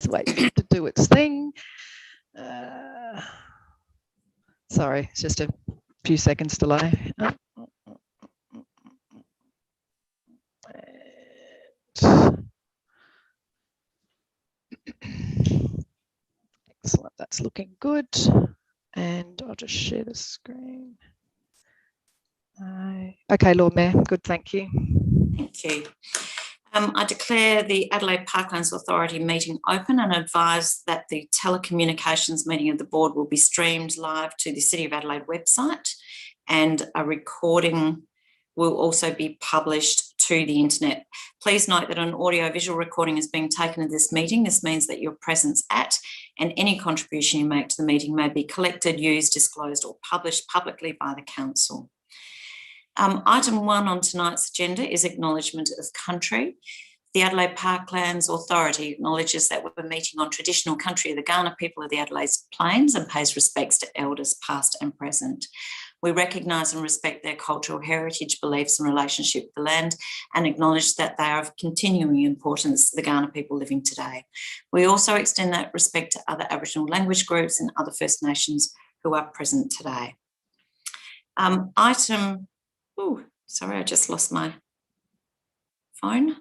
wait for it to do its thing. Sorry, it's just a few seconds delay. Excellent, that's looking good. And I'll just share the screen. Okay, Lord Mayor, good, thank you. Thank you. I declare the Adelaide Parklands Authority meeting open and advise that the telecommunications meeting of the board will be streamed live to the City of Adelaide website, and a recording will also be published to the internet. Please note that an audio-visual recording is being taken of this meeting. This means that your presence at and any contribution you make to the meeting may be collected, used, disclosed or published publicly by the Council. Item 1 on tonight's agenda is Acknowledgement of Country. The Adelaide Parklands Authority acknowledges that we're meeting on traditional country of the Kaurna people of the Adelaide Plains and pays respects to elders past and present. We recognise and respect their cultural heritage, beliefs and relationship with the land, and acknowledge that they are of continuing importance to the Kaurna people living today. We also extend that respect to other Aboriginal language groups and other First Nations who are present today. Sorry, I just lost my phone.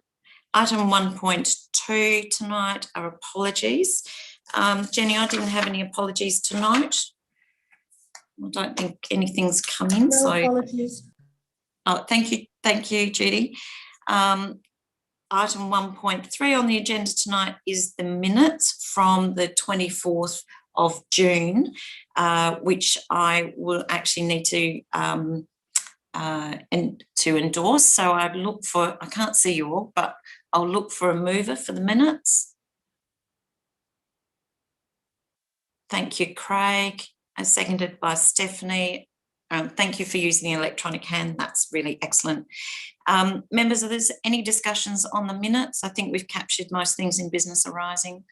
Item 1.2 tonight are apologies. Jenny, I didn't have any apologies tonight. I don't think anything's come in. No apologies. Oh, thank you, Judy. Item 1.3 on the agenda tonight is the minutes from the 24th of June, which I will actually need to endorse. So I can't see you all, but I'll look for a mover for the minutes. Thank you, Craig. Seconded by Stephanie. Thank you for using the electronic hand. That's really excellent. Members, are there any discussions on the minutes? I think we've captured most things in business arising.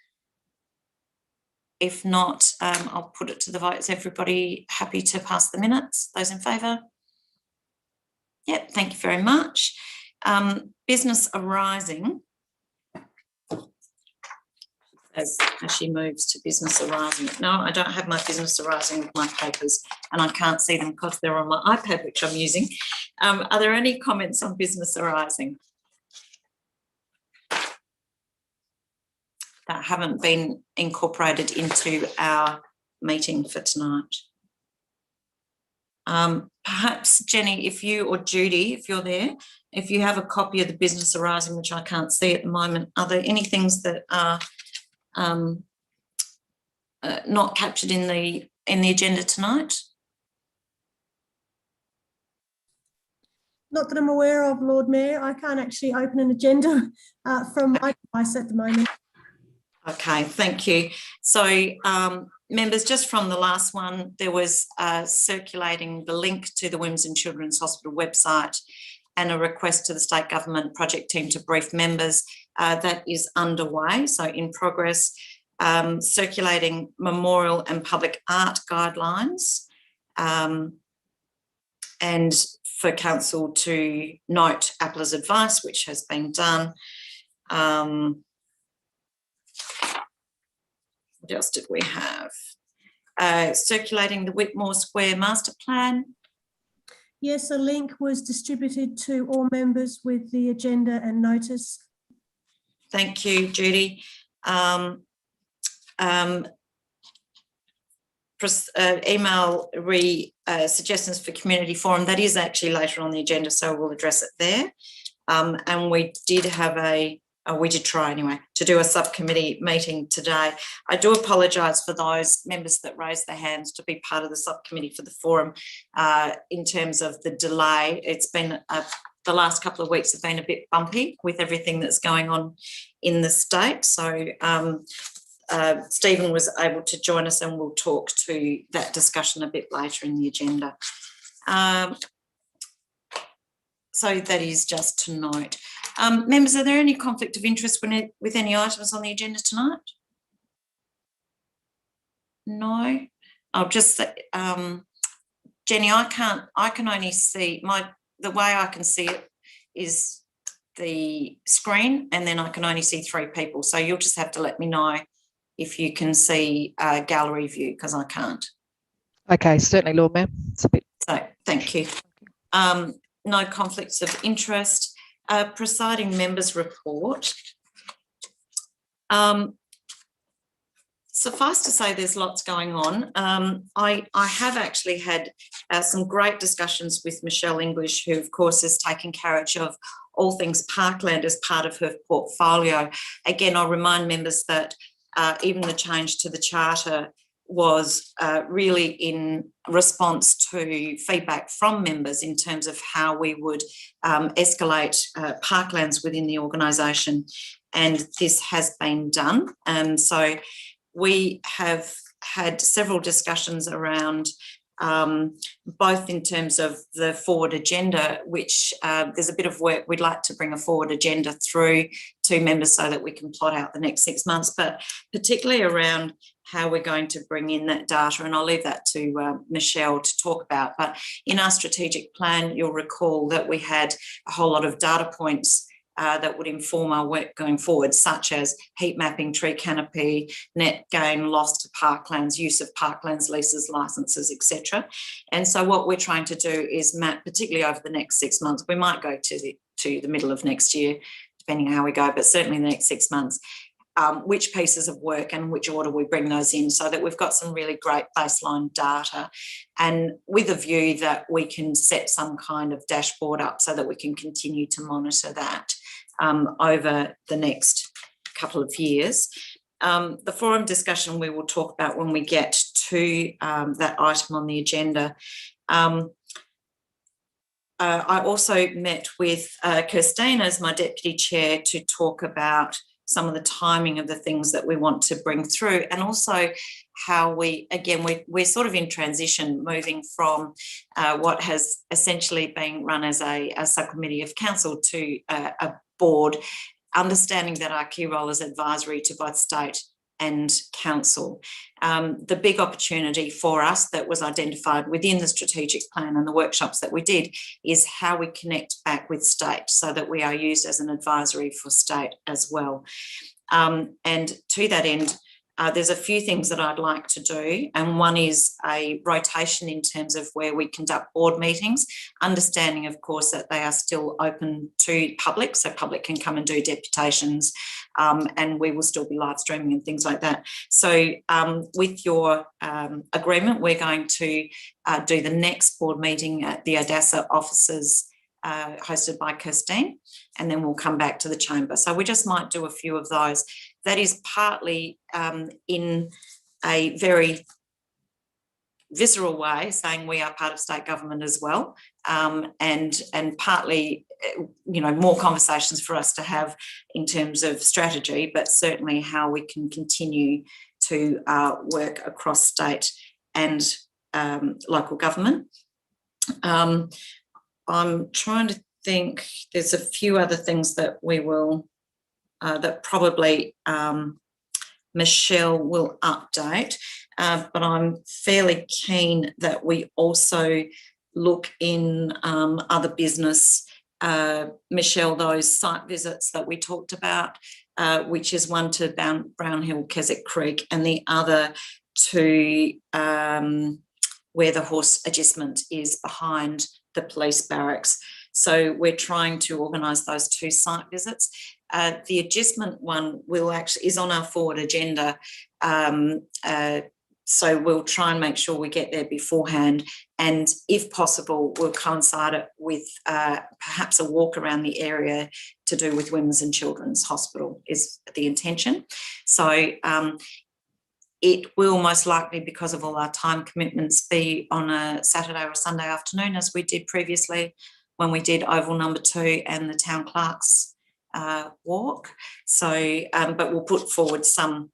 If not, I'll put it to the vote. Is everybody happy to pass the minutes? Those in favour? Yep, thank you very much. Business arising. As she moves to business arising. No, I don't have my business arising with my papers and I can't see them because they're on my iPad, which I'm using. Are there any comments on business arising that haven't been incorporated into our meeting for tonight? Perhaps, Jenny, if you or Judy, if you're there, if you have a copy of the business arising, which I can't see at the moment, are there any things that are not captured in the agenda tonight? Not that I'm aware of, Lord Mayor. I can't actually open an agenda from my device at the moment. Okay, thank you. So, members, just from the last one, there was circulating the link to the Women's and Children's Hospital website and a request to the state government project team to brief members. That is underway, so in progress. Circulating memorial and public art guidelines, and for council to note Appler's advice, which has been done. What else did we have? Circulating the Whitmore Square master plan. Yes, a link was distributed to all members with the agenda and notice. Thank you, Judy. Email suggestions for community forum. That is actually later on the agenda, so we'll address it there. And we did have we did try anyway to do a subcommittee meeting today. I do apologise for those members that raised their hands to be part of the subcommittee for the forum. In terms of the delay, it's been the last couple of weeks have been a bit bumpy with everything that's going on in the state. So Stephen was able to join us and we'll talk to that discussion a bit later in the agenda. So that is just to note. Members, are there any conflict of interest with any items on the agenda tonight? No? I'll just say, Jenny, I can only see, the way I can see it is the screen and then I can only see 3 people. So you'll just have to let me know if you can see gallery view, because I can't. Okay, certainly, Lord Mayor. It's a bit. So thank you. No conflicts of interest. Presiding members report. Suffice to say, there's lots going on. I have actually had some great discussions with Michelle English, who, of course, has taken carriage of all things parkland as part of her portfolio. Again, I'll remind members that even the change to the charter was really in response to feedback from members in terms of how we would escalate parklands within the organisation, and this has been done. So we have had several discussions around both in terms of the forward agenda, which there's a bit of work. We'd like to bring a forward agenda through to members so that we can plot out the next 6 months, but particularly around how we're going to bring in that data, and I'll leave that to Michelle to talk about. But in our strategic plan, you'll recall that we had a whole lot of data points that would inform our work going forward, such as heat mapping, tree canopy, net gain, loss to parklands, use of parklands, leases, licences, etc. And so what we're trying to do is map, particularly over the next 6 months, we might go to the middle of next year, depending on how we go, but certainly the next 6 months, which pieces of work and which order we bring those in, so that we've got some really great baseline data, and with a view that we can set some kind of dashboard up so that we can continue to monitor that over the next couple of years. The forum discussion we will talk about when we get to that item on the agenda. I also met with Kirstine as my deputy chair to talk about some of the timing of the things that we want to bring through, and also how we're sort of in transition, moving from what has essentially been run as a subcommittee of council to a board, understanding that our key role is advisory to both state and council. The big opportunity for us that was identified within the strategic plan and the workshops that we did is how we connect back with state so that we are used as an advisory for state as well. And to that end, there's a few things that I'd like to do, and one is a rotation in terms of where we conduct board meetings, understanding, of course, that they are still open to public, so public can come and do deputations, and we will still be live streaming and things like that. So with your agreement, we're going to do the next board meeting at the Odessa offices hosted by Kirstine, and then we'll come back to the chamber. So we just might do a few of those. That is partly in a very visceral way, saying we are part of state government as well, and partly, you know, more conversations for us to have in terms of strategy, but certainly how we can continue to work across state and local government. I'm trying to think, there's a few other things that we will, that probably Michelle will update, but I'm fairly keen that we also look in other business. Michelle, those site visits that we talked about, which is one to Brownhill, Keswick Creek, and the other to where the horse adjustment is behind the police barracks. So we're trying to organise those two site visits. The adjustment one is on our forward agenda. So we'll try and make sure we get there beforehand, and if possible, we'll coincide it with perhaps a walk around the area to do with Women's and Children's Hospital is the intention. So it will most likely, because of all our time commitments, be on a Saturday or Sunday afternoon, as we did previously when we did Oval number 2 and the Town Clerk's walk. So, but we'll put forward some,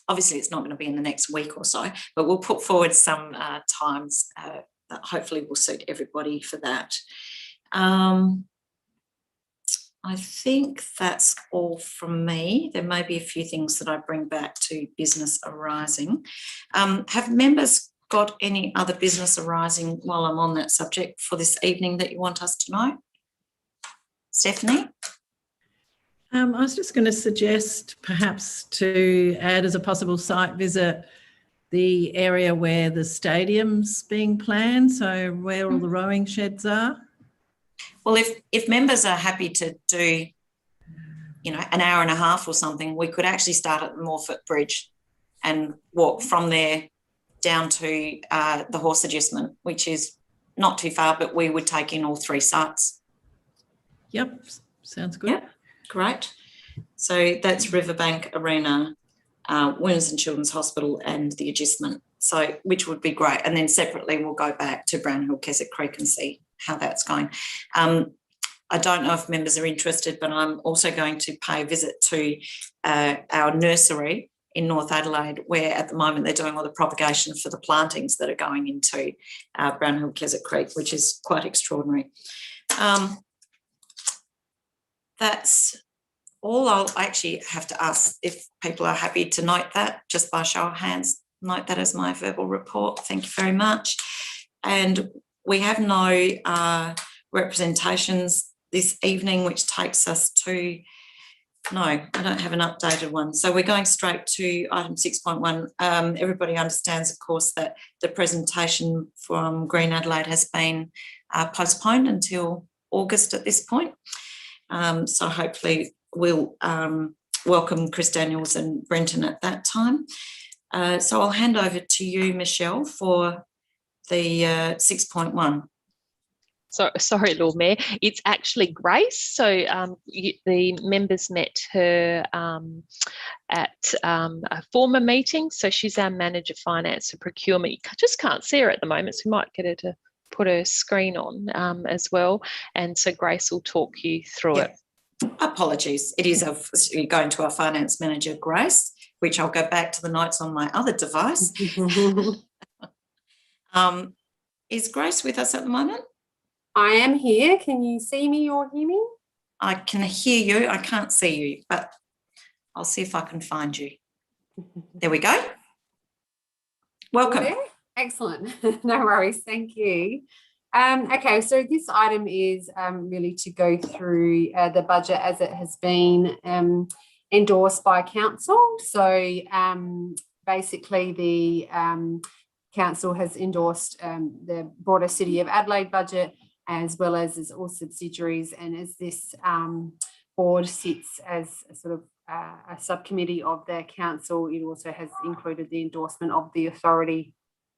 obviously it's not going to be in the next week or so, but we'll put forward some times that hopefully will suit everybody for that. I think that's all from me. There may be a few things that I bring back to business arising. Have members got any other business arising while I'm on that subject for this evening that you want us to know? Stephanie? I was just going to suggest perhaps to add as a possible site visit the area where the stadium's being planned, so where all the rowing sheds are. Well, if members are happy to do, an hour and a half or something, we could actually start at the Moorfoot Bridge and walk from there down to the horse adjustment, which is not too far, but we would take in all three sites. Yep, sounds good. Yep, great. So that's Riverbank Arena, Women's and Children's Hospital and the adjustment, so which would be great. And then separately we'll go back to Brownhill Keswick Creek and see how that's going. I don't know if members are interested, but I'm also going to pay a visit to our nursery in North Adelaide, where at the moment they're doing all the propagation for the plantings that are going into Brownhill Keswick Creek, which is quite extraordinary. That's all. I'll actually have to ask if people are happy to note that, just by show of hands, note that as my verbal report. Thank you very much. And we have no representations this evening, which takes us to, no, I don't have an updated one. So we're going straight to item 6.1. Everybody understands, of course, that the presentation from Green Adelaide has been postponed until August at this point. So hopefully we'll welcome Chris Daniels and Brenton at that time. So I'll hand over to you, Michelle, for the 6.1. So, sorry, Lord Mayor, it's actually Grace. So the members met her at a former meeting. So she's our Manager Finance and Procurement. I just can't see her at the moment, so we might get her to put her screen on as well. And so Grace will talk you through it. Apologies. It is going to our Finance Manager, Grace, which I'll go back to the notes on my other device. Is Grace with us at the moment? I am here. Can you see me or hear me? I can hear you. I can't see you, but I'll see if I can find you. There we go. Welcome. Excellent. No worries. Thank you. Okay, so this item is really to go through the budget as it has been endorsed by Council. So basically the Council has endorsed the broader City of Adelaide budget, as well as all subsidiaries, and as this board sits as a sort of a subcommittee of the council, it also has included the endorsement of the authority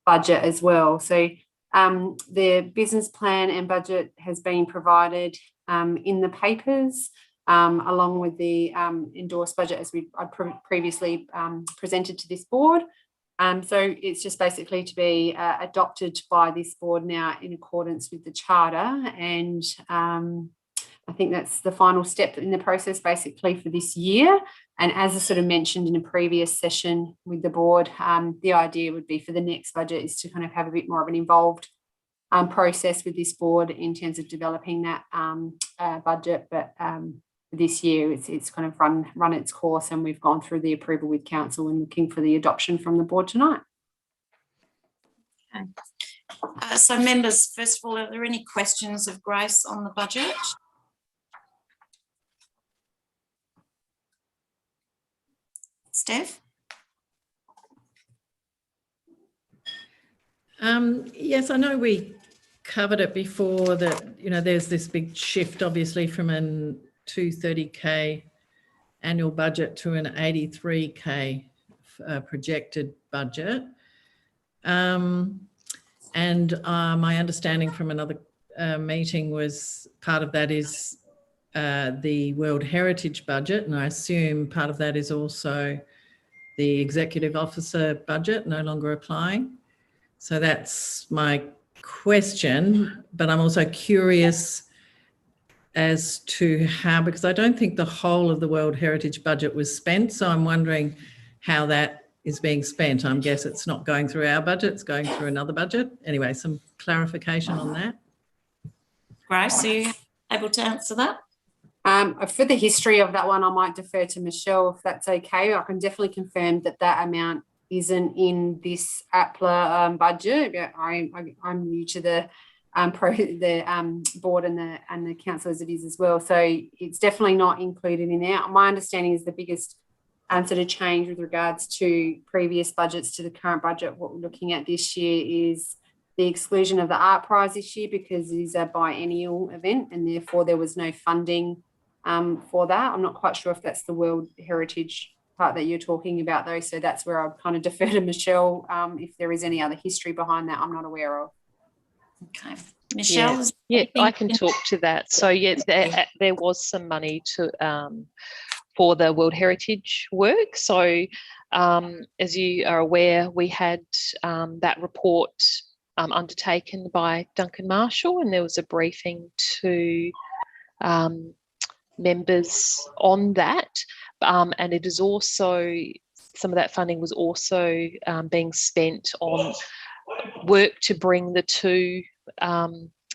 budget as well. So the business plan and budget has been provided in the papers, along with the endorsed budget as I previously presented to this board. So it's just basically to be adopted by this board now in accordance with the charter, and I think that's the final step in the process basically for this year. And as I sort of mentioned in a previous session with the board, the idea would be for the next budget is to kind of have a bit more of an involved process with this board in terms of developing that budget, but this year it's kind of run its course, and we've gone through the approval with council and looking for the adoption from the board tonight. Okay. So members, first of all, are there any questions of Grace on the budget? Steph? Yes, I know we covered it before that, there's this big shift obviously from an 230k annual budget to an 83k projected budget. And my understanding from another meeting was part of that is the World Heritage budget, and I assume part of that is also the Executive Officer budget no longer applying. So that's my question, but I'm also curious as to how, because I don't think the whole of the World Heritage budget was spent, so I'm wondering how that is being spent. I guess it's not going through our budget, it's going through another budget. Anyway, some clarification on that. Grace, are you able to answer that? For the history of that one, I might defer to Michelle if that's okay. I can definitely confirm that that amount isn't in this APLA budget. I'm new to the board and the council as it is as well. So it's definitely not included in there. My understanding is the biggest sort of change with regards to previous budgets to the current budget. What we're looking at this year is the exclusion of the art prize this year, because it is a biennial event and therefore there was no funding for that. I'm not quite sure if that's the World Heritage part that you're talking about though. So that's where I'd kind of defer to Michelle. If there is any other history behind that, I'm not aware of. Okay. Michelle? Yeah, I can talk to that. So yes, there was some money to for the World Heritage work. So as you are aware, we had that report undertaken by Duncan Marshall, and there was a briefing to members on that. And it is also, some of that funding was also being spent on work to bring the two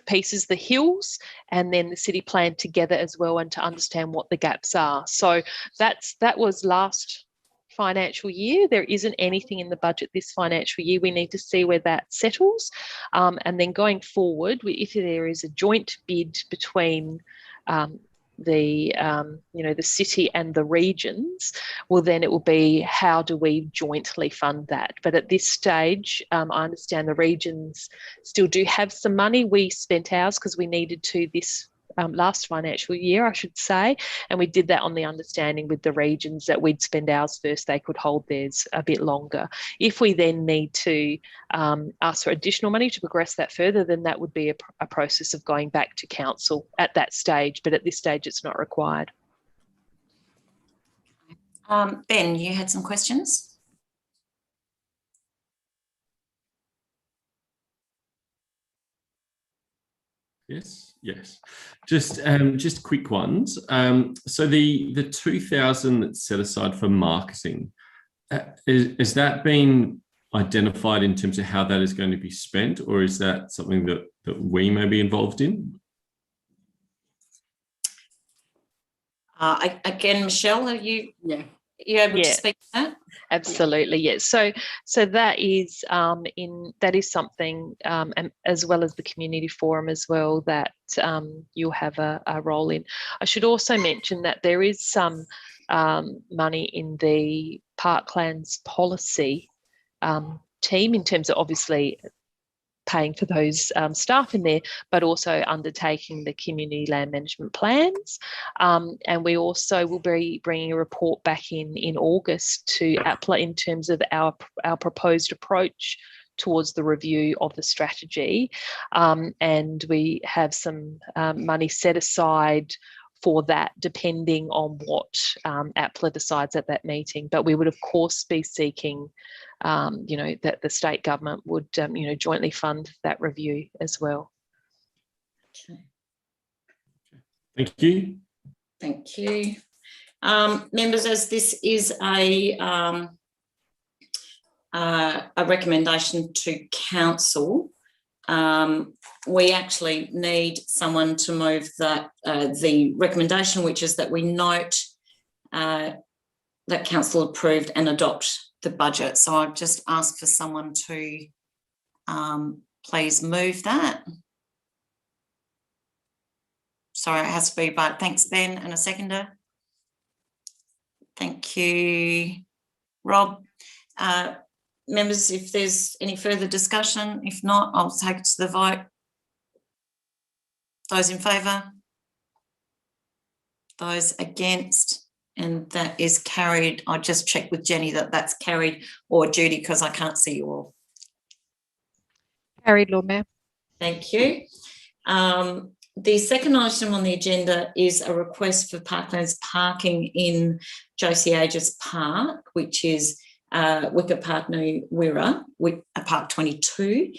pieces, the hills and then the city plan, together as well, and to understand what the gaps are. So that was last financial year. There isn't anything in the budget this financial year. We need to see where that settles, and then going forward, if there is a joint bid between the city and the regions, well, then it will be, how do we jointly fund that? But at this stage, I understand the regions still do have some money. We spent ours because we needed to this last financial year, I should say, and we did that on the understanding with the regions that we'd spend ours first, they could hold theirs a bit longer. If we then need to ask for additional money to progress that further, then that would be a process of going back to council at that stage, but at this stage it's not required. Ben, you had some questions? Yes. Just quick ones. So the 2,000 that's set aside for marketing, is that been identified in terms of how that is going to be spent, or is that something that we may be involved in? Again, Michelle, are you able to speak to that? Absolutely, yes. So that is something, and as well as the community forum as well, that you'll have a role in. I should also mention that there is some money in the Parklands policy team, in terms of obviously paying for those staff in there, but also undertaking the community land management plans. And we also will be bringing a report back in August to APLA in terms of our proposed approach towards the review of the strategy. And we have some money set aside for that, depending on what APLA decides at that meeting. But we would, of course, be seeking that the state government would, jointly fund that review as well. Okay. Thank you. Thank you. Members, as this is a recommendation to council, we actually need someone to move that the recommendation, which is that we note that council approved and adopt the budget. So I've just asked for someone to please move that. Sorry, it has to be, but thanks, Ben, and a seconder. Thank you, Rob. Members, if there's any further discussion, if not, I'll take it to the vote. Those in favour? Those against? And that is carried. I'll just check with Jenny that that's carried, or Judy, because I can't see you all. Carried, Lord Mayor. Thank you. The second item on the agenda is a request for Parklands parking in Josie Ages Park, which is Wicker Park New Wirra, Park 22.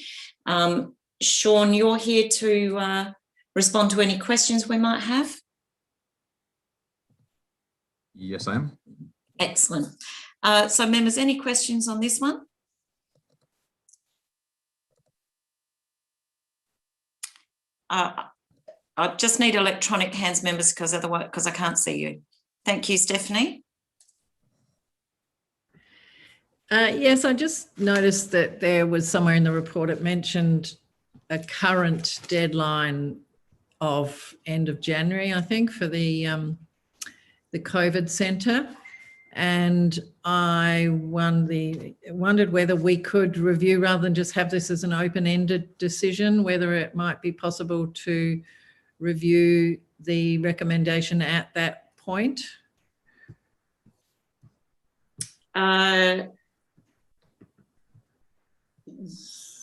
Sean, you're here to respond to any questions we might have? Yes, I am. Excellent. So members, any questions on this one? I just need electronic hands, members, because I can't see you. Thank you, Stephanie. Yes, I just noticed that there was somewhere in the report it mentioned a current deadline of end of January, I think, for the COVID centre. And I wondered whether we could review, rather than just have this as an open-ended decision, whether it might be possible to review the recommendation at that point.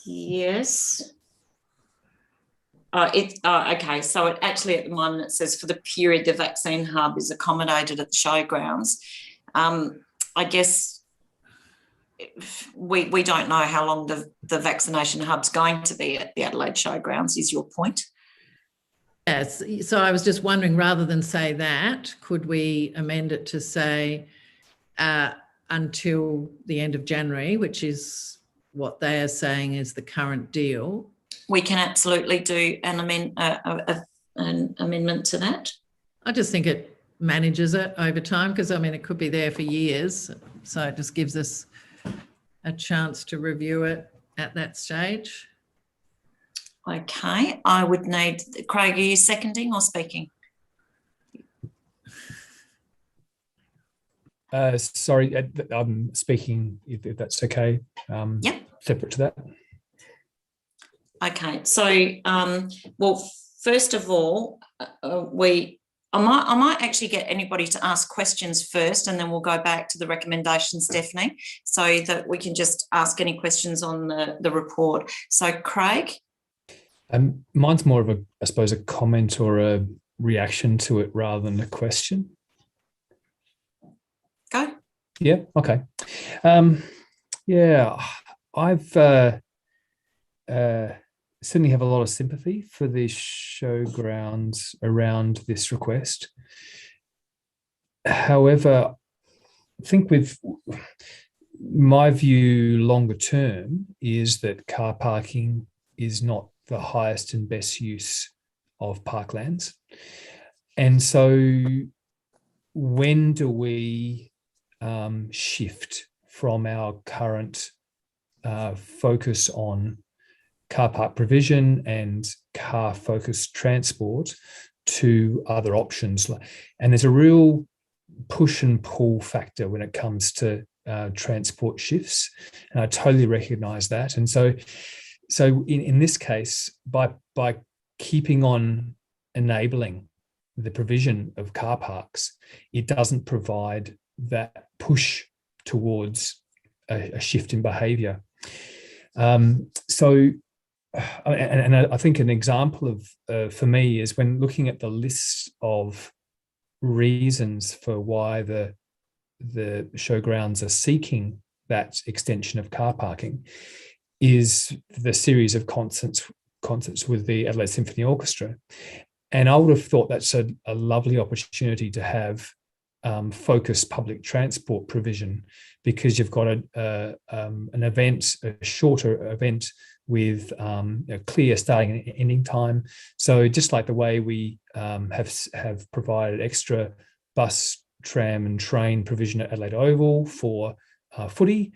Yes. Okay, so it actually at the moment it says for the period the vaccine hub is accommodated at the showgrounds. I guess we don't know how long the vaccination hub's going to be at the Adelaide showgrounds, is your point? Yes, so I was just wondering, rather than say that, could we amend it to say until the end of January, which is what they are saying is the current deal? We can absolutely do an amendment to that. I just think it manages it over time, because I mean it could be there for years, so it just gives us a chance to review it at that stage. Okay, I would need, Craig, are you seconding or speaking? Sorry, I'm speaking, if that's okay. Yep. Separate to that. Okay, so well, first of all, I might actually get anybody to ask questions first, and then we'll go back to the recommendations, Stephanie, so that we can just ask any questions on the report. So, Craig? Mine's more of I suppose, a comment or a reaction to it rather than a question. Go. Yeah, okay. Yeah, I've certainly have a lot of sympathy for the showgrounds around this request. However, I think with my view longer term is that car parking is not the highest and best use of parklands. And so when do we shift from our current focus on car park provision and car focused transport to other options? And there's a real push and pull factor when it comes to transport shifts, and I totally recognize that. And so in this case, by keeping on enabling the provision of car parks, it doesn't provide that push towards a shift in behavior. So I think an example of for me is when looking at the list of reasons for why the showgrounds are seeking that extension of car parking is the series of concerts with the Adelaide Symphony Orchestra. And I would have thought that's a lovely opportunity to have focused public transport provision, because you've got an event, a shorter event with a clear starting and ending time. So just like the way we have provided extra bus, tram and train provision at Adelaide Oval for footy,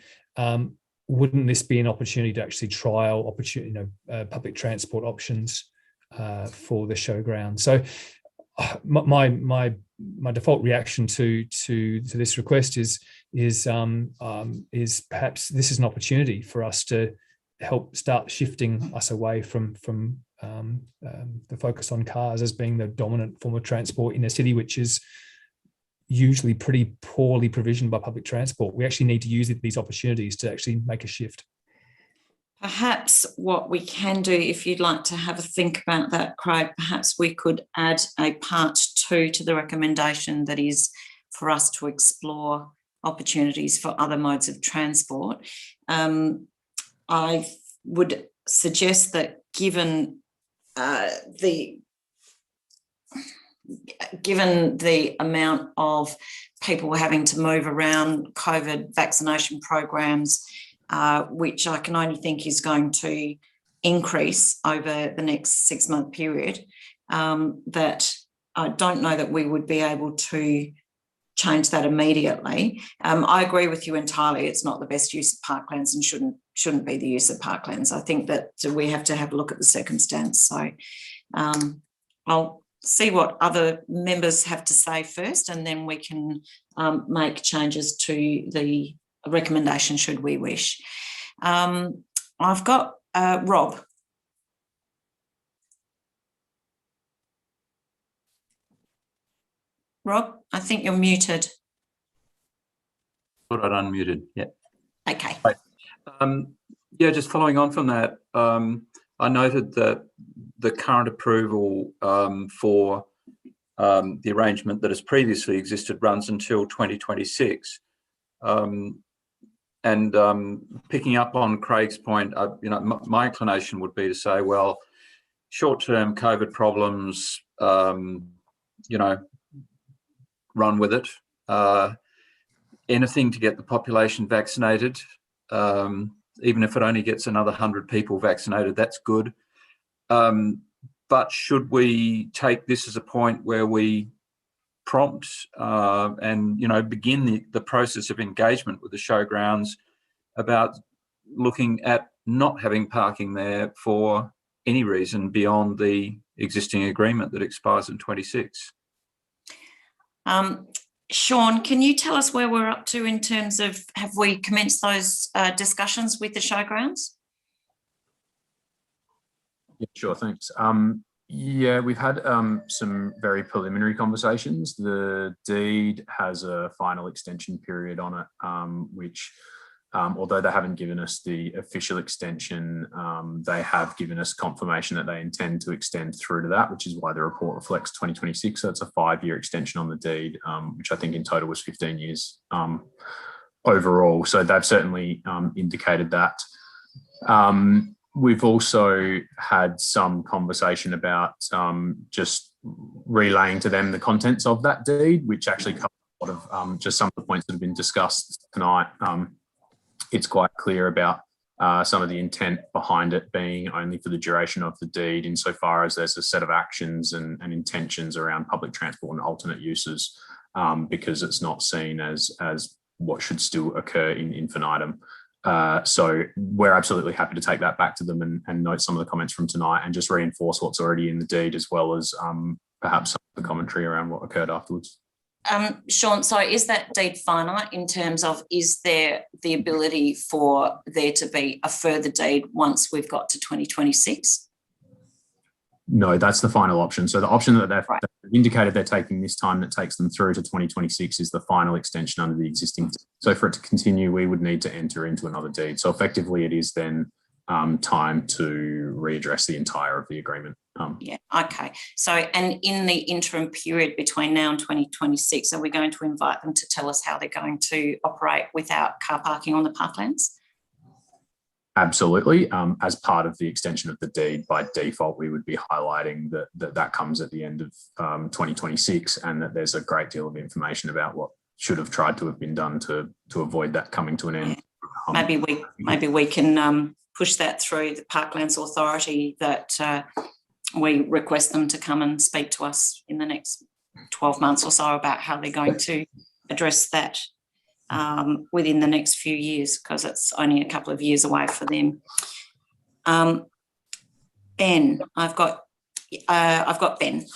wouldn't this be an opportunity to actually trial public transport options for the showground? So my default reaction to this request is perhaps this is an opportunity for us to help start shifting us away from the focus on cars as being the dominant form of transport in a city which is usually pretty poorly provisioned by public transport. We actually need to use these opportunities to actually make a shift. Perhaps what we can do, if you'd like to have a think about that, Craig, perhaps we could add a part 2 to the recommendation that is for us to explore opportunities for other modes of transport. I would suggest that given the amount of people having to move around, COVID vaccination programs, which I can only think is going to increase over the next 6-month period, that I don't know that we would be able to change that immediately. I agree with you entirely. It's not the best use of parklands and shouldn't be the use of parklands. I think that we have to have a look at the circumstance. So I'll see what other members have to say first, and then we can make changes to the recommendation should we wish. I've got Rob. Rob, I think you're muted. Thought I'd unmuted. Yeah. Okay. Right. Yeah, just following on from that, I noted that the current approval for the arrangement that has previously existed runs until 2026. Picking up on Craig's point, my inclination would be to say, well, short-term COVID problems, run with it. Anything to get the population vaccinated, even if it only gets another 100 people vaccinated, that's good. But should we take this as a point where we prompt and begin the process of engagement with the showgrounds about looking at not having parking there for any reason beyond the existing agreement that expires in 26? Sean, can you tell us where we're up to in terms of, have we commenced those discussions with the showgrounds? Yeah, sure, thanks. Yeah, we've had some very preliminary conversations. The deed has a final extension period on it, which, although they haven't given us the official extension, they have given us confirmation that they intend to extend through to that, which is why the report reflects 2026. So it's a 5-year extension on the deed, which I think in total was 15 years overall. So they've certainly indicated that. We've also had some conversation about just relaying to them the contents of that deed, which actually covers a lot of just some of the points that have been discussed tonight. It's quite clear about some of the intent behind it being only for the duration of the deed, insofar as there's a set of actions and intentions around public transport and alternate uses, because it's not seen as what should still occur in infinitum. So we're absolutely happy to take that back to them and note some of the comments from tonight and just reinforce what's already in the deed, as well as perhaps some of the commentary around what occurred afterwards. Sean, so is that deed finite in terms of, is there the ability for there to be a further deed once we've got to 2026? No, that's the final option. So the option that they've indicated they're taking this time that takes them through to 2026 is the final extension under the existing deed. So for it to continue, we would need to enter into another deed. So effectively it is then time to readdress the entire of the agreement. Yeah, okay. So, and in the interim period between now and 2026, are we going to invite them to tell us how they're going to operate without car parking on the parklands? Absolutely. As part of the extension of the deed, by default, we would be highlighting that comes at the end of 2026, and that there's a great deal of information about what should have tried to have been done to avoid that coming to an end. Maybe we can push that through the Parklands Authority, that we request them to come and speak to us in the next 12 months or so about how they're going to address that within the next few years, because it's only a couple of years away for them. Ben, I've got Ben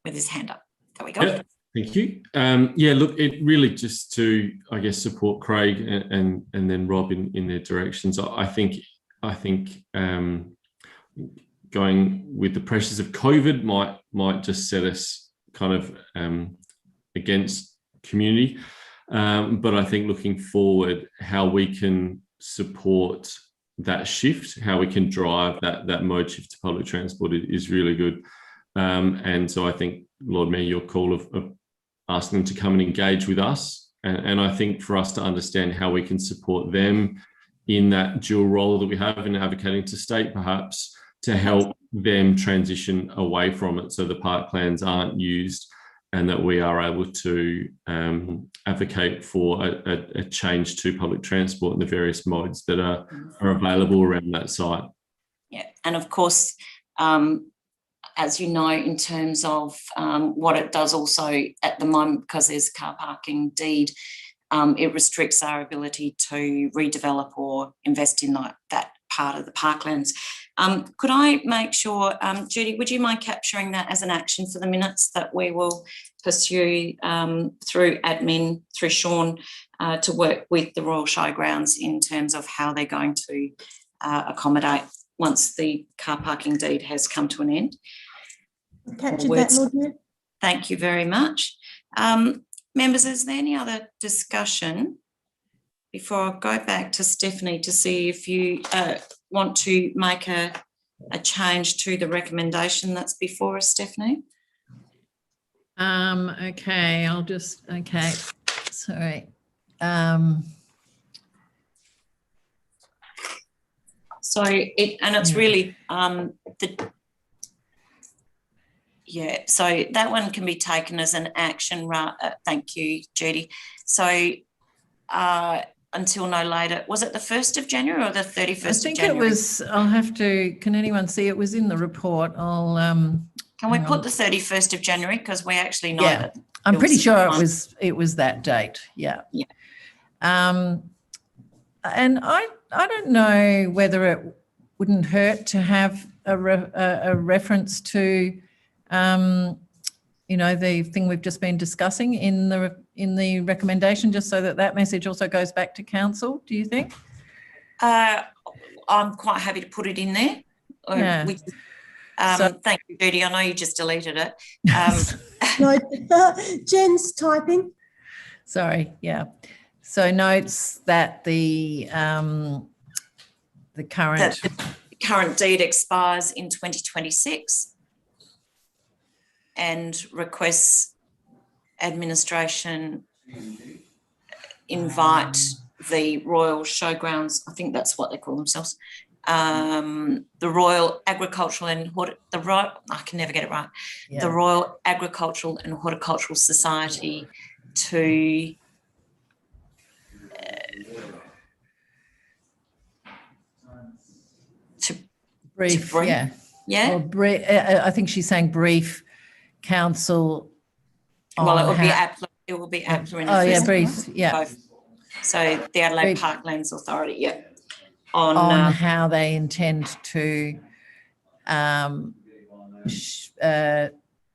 with his hand up. There we go. Yep. Thank you. Yeah, look, it really just to, I guess, support Craig and then Rob in their directions. I think going with the pressures of COVID might just set us kind of against community. But I think looking forward, how we can support that shift, how we can drive that mode shift to public transport is really good. And so I think, Lord Mayor, your call of asking them to come and engage with us. And I think for us to understand how we can support them in that dual role that we have in advocating to state, perhaps to help them transition away from it, so the parklands aren't used, and that we are able to advocate for a change to public transport and the various modes that are available around that site. Yeah, and of course, as you know, in terms of what it does also at the moment, because there's a car parking deed, it restricts our ability to redevelop or invest in that part of the parklands. Could I make sure, Judy, would you mind capturing that as an action for the minutes that we will pursue through admin, through Sean, to work with the Royal Showgrounds in terms of how they're going to accommodate once the car parking deed has come to an end? Captured that, Lord Mayor. Thank you very much. Members, is there any other discussion before I go back to Stephanie to see if you want to make a change to the recommendation that's before us, Stephanie? Okay, okay, sorry. So it's really so that one can be taken as an action. Thank you, Judy. So until no later, was it the 1st of January or the 31st of January? I think it was, I'll have to, can anyone see? It was in the report. Can we put the 31st of January, because we actually know that. I'm pretty sure it was that date. Yeah. Yeah. And I don't know whether it wouldn't hurt to have a reference to, the thing we've just been discussing in the recommendation, just so that message also goes back to council. Do you think? I'm quite happy to put it in there. Yeah. Thank you, Judy. I know you just deleted it. No, Jen's typing. Sorry. Yeah. So notes that the current deed expires in 2026, and requests administration invite the Royal Showgrounds, I think that's what they call themselves, the Royal Agricultural and I can never get it right. Yeah. The Royal Agricultural and Horticultural Society to brief. Yeah. Yeah. I think she's saying brief council. Well, it will be APLA in the first brief. Yeah. Both. So the Adelaide Parklands Authority. Yeah. On how they intend to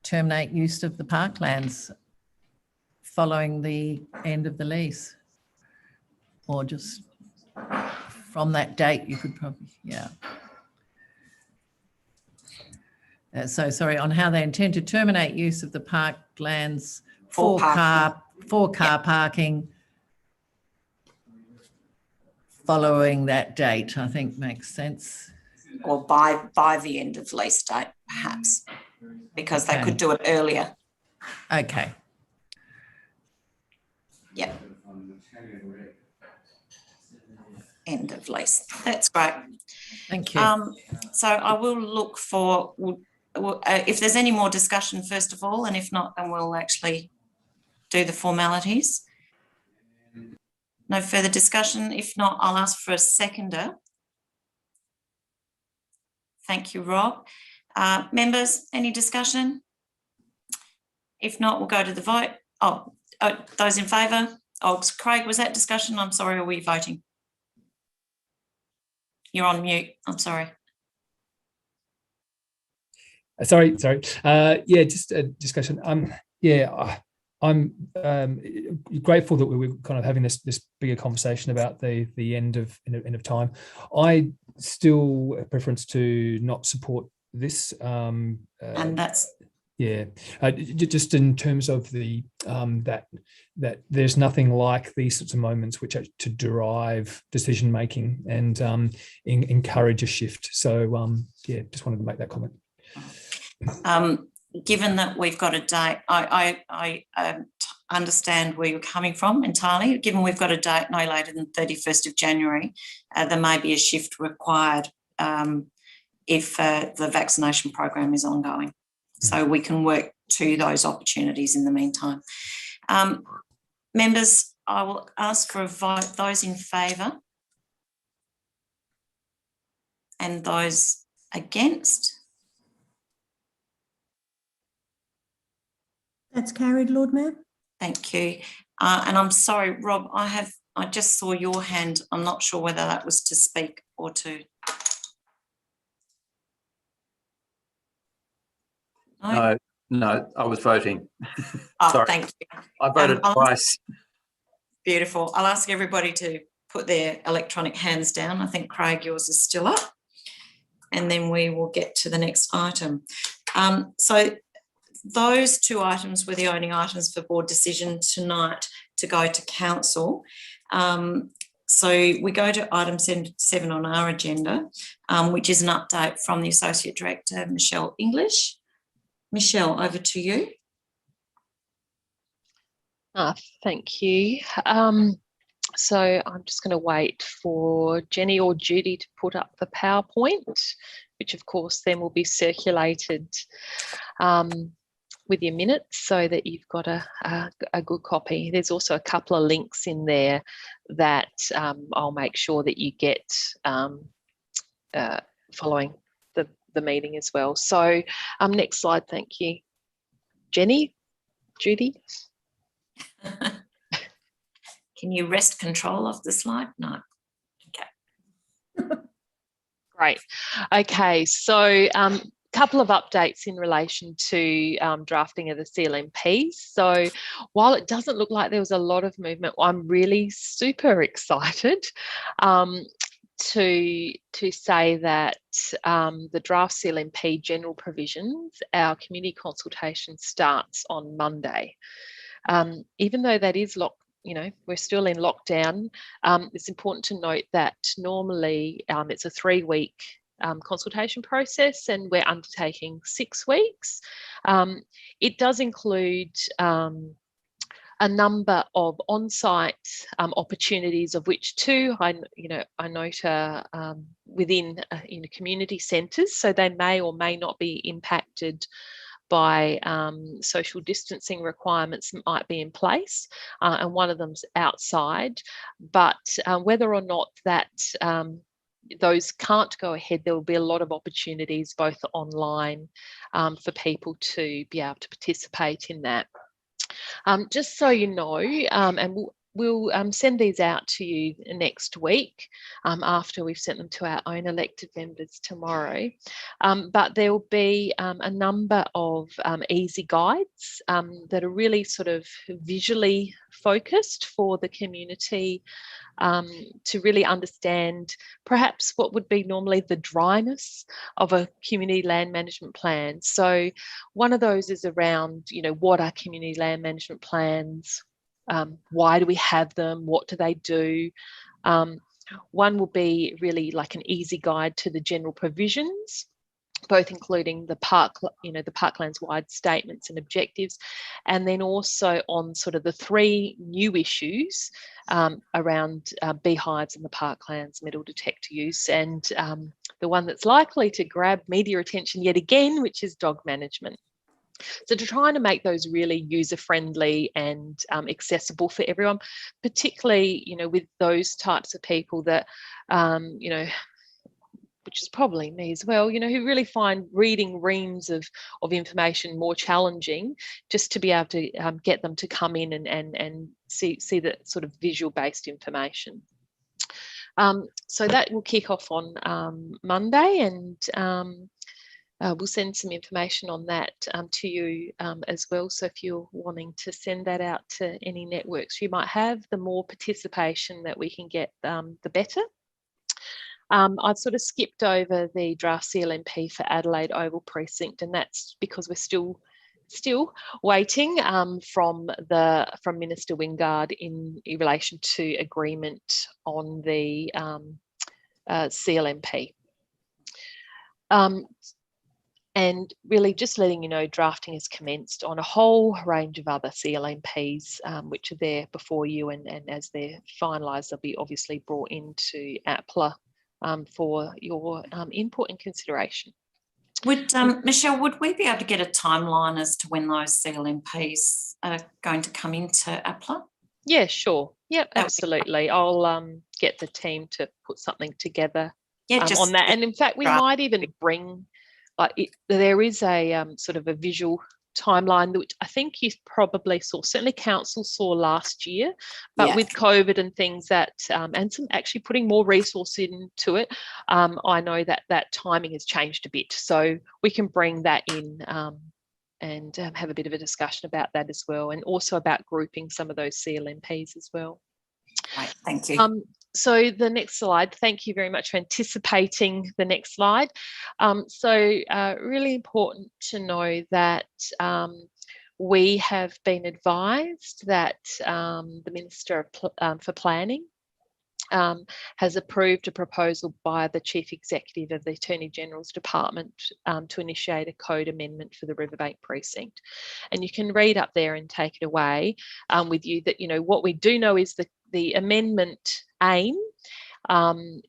terminate use of the parklands following the end of the lease, or just from that date. You could probably, yeah. So sorry, on how they intend to terminate use of the parklands for car parking following that date, I think makes sense. Or by the end of lease date, perhaps, because they could do it earlier. Okay. Yeah. End of lease. That's great. Thank you. So I will look for, if there's any more discussion, first of all, and if not, then we'll actually do the formalities. No further discussion. If not, I'll ask for a seconder. Thank you, Rob. Members, any discussion? If not, we'll go to the vote. Oh, those in favour? Oh, Craig, was that discussion? I'm sorry, are we voting? You're on mute. I'm sorry. Sorry. Yeah, just a discussion. I'm grateful that we were kind of having this bigger conversation about the end of time. I still have preference to not support this. And that's just in terms of the that there's nothing like these sorts of moments which are to drive decision making and encourage a shift. So just wanted to make that comment. Given that we've got a date, I understand where you're coming from entirely. Given we've got a date no later than 31st of January, there may be a shift required if the vaccination program is ongoing. So we can work to those opportunities in the meantime. Members, I will ask for a vote. Those in favour and those against. That's carried, Lord Mayor. Thank you. And I'm sorry, Rob, I just saw your hand. I'm not sure whether that was to speak or to. No? No, I was voting. Oh, Sorry. thank you. I voted twice. Beautiful. I'll ask everybody to put their electronic hands down. I think, Craig, yours is still up. And then we will get to the next item. So those two items were the only items for board decision tonight to go to council. So we go to item 7 on our agenda, which is an update from the Associate Director, Michelle English. Michelle, over to you. Thank you. So I'm just going to wait for Jenny or Judy to put up the PowerPoint, which of course then will be circulated with your minutes so that you've got a good copy. There's also a couple of links in there that I'll make sure that you get following the meeting as well. So next slide, thank you. Jenny, Judy. Can you wrest control of the slide? No. Okay. Great. Okay, so couple of updates in relation to drafting of the CLMPs. So while it doesn't look like there was a lot of movement, I'm really super excited to say that the draft CLMP general provisions, our community consultation starts on Monday. Even though that is we're still in lockdown, it's important to note that normally it's a 3-week consultation process and we're undertaking 6 weeks. It does include a number of on-site opportunities, of which 2 I note are within community centres, so they may or may not be impacted by social distancing requirements that might be in place, and one of them's outside. But whether or not that those can't go ahead, there will be a lot of opportunities both online for people to be able to participate in that. Just so you know, and we'll send these out to you next week after we've sent them to our own elected members tomorrow. But there will be a number of easy guides that are really sort of visually focused for the community to really understand perhaps what would be normally the dryness of a community land management plan. So one of those is around, what are community land management plans? Why do we have them? What do they do? One will be really like an easy guide to the general provisions, both including the parklands wide statements and objectives, and then also on sort of the 3 new issues around beehives in the parklands, metal detector use, and the one that's likely to grab media attention yet again, which is dog management. So to try to make those really user-friendly and accessible for everyone, particularly, with those types of people that, which is probably me as well, who really find reading reams of information more challenging, just to be able to get them to come in and see the sort of visual-based information. So that will kick off on Monday, and we'll send some information on that to you as well. So if you're wanting to send that out to any networks you might have, the more participation that we can get, the better. I've sort of skipped over the draft CLMP for Adelaide Oval Precinct, and that's because we're still waiting from Minister Wingard in relation to agreement on the CLMP. And really just letting you know, drafting has commenced on a whole range of other CLMPs, which are there before you, and as they're finalised, they'll be obviously brought into APLA for your input and consideration. Would Michelle, would we be able to get a timeline as to when those CLMPs are going to come into APLA? Yeah, sure. Yep, absolutely. I'll get the team to put something together on that. And in fact, we might even bring, there is a sort of a visual timeline, which I think you probably saw, certainly council saw last year, but Yeah. with COVID and things that, and some actually putting more resource into it, I know that that timing has changed a bit. So we can bring that in and have a bit of a discussion about that as well, and also about grouping some of those CLMPs as well. Right, thank you. So the next slide, thank you very much for anticipating the next slide. Really important to know that we have been advised that the Minister for Planning has approved a proposal by the Chief Executive of the Attorney General's Department to initiate a code amendment for the Riverbank precinct. And you can read up there and take it away with you that, you know, what we do know is that the amendment aim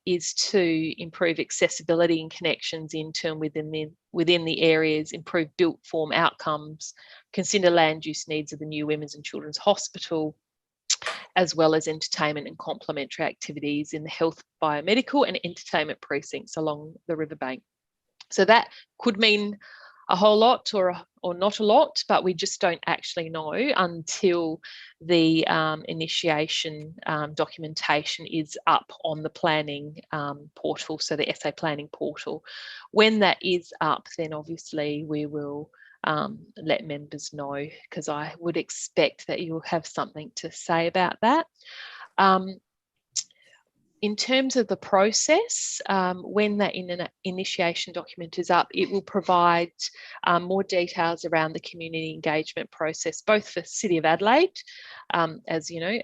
is to improve accessibility and connections into and within the areas, improve built form outcomes, consider land use needs of the new Women's and Children's Hospital, as well as entertainment and complementary activities in the health, biomedical and entertainment precincts along the riverbank. So that could mean a whole lot or not a lot, but we just don't actually know until the initiation documentation is up on the planning portal, so the SA planning portal. When that is up, then obviously we will let members know, because I would expect that you'll have something to say about that. In terms of the process, when that initiation document is up, it will provide more details around the community engagement process, both for City of Adelaide, as you know,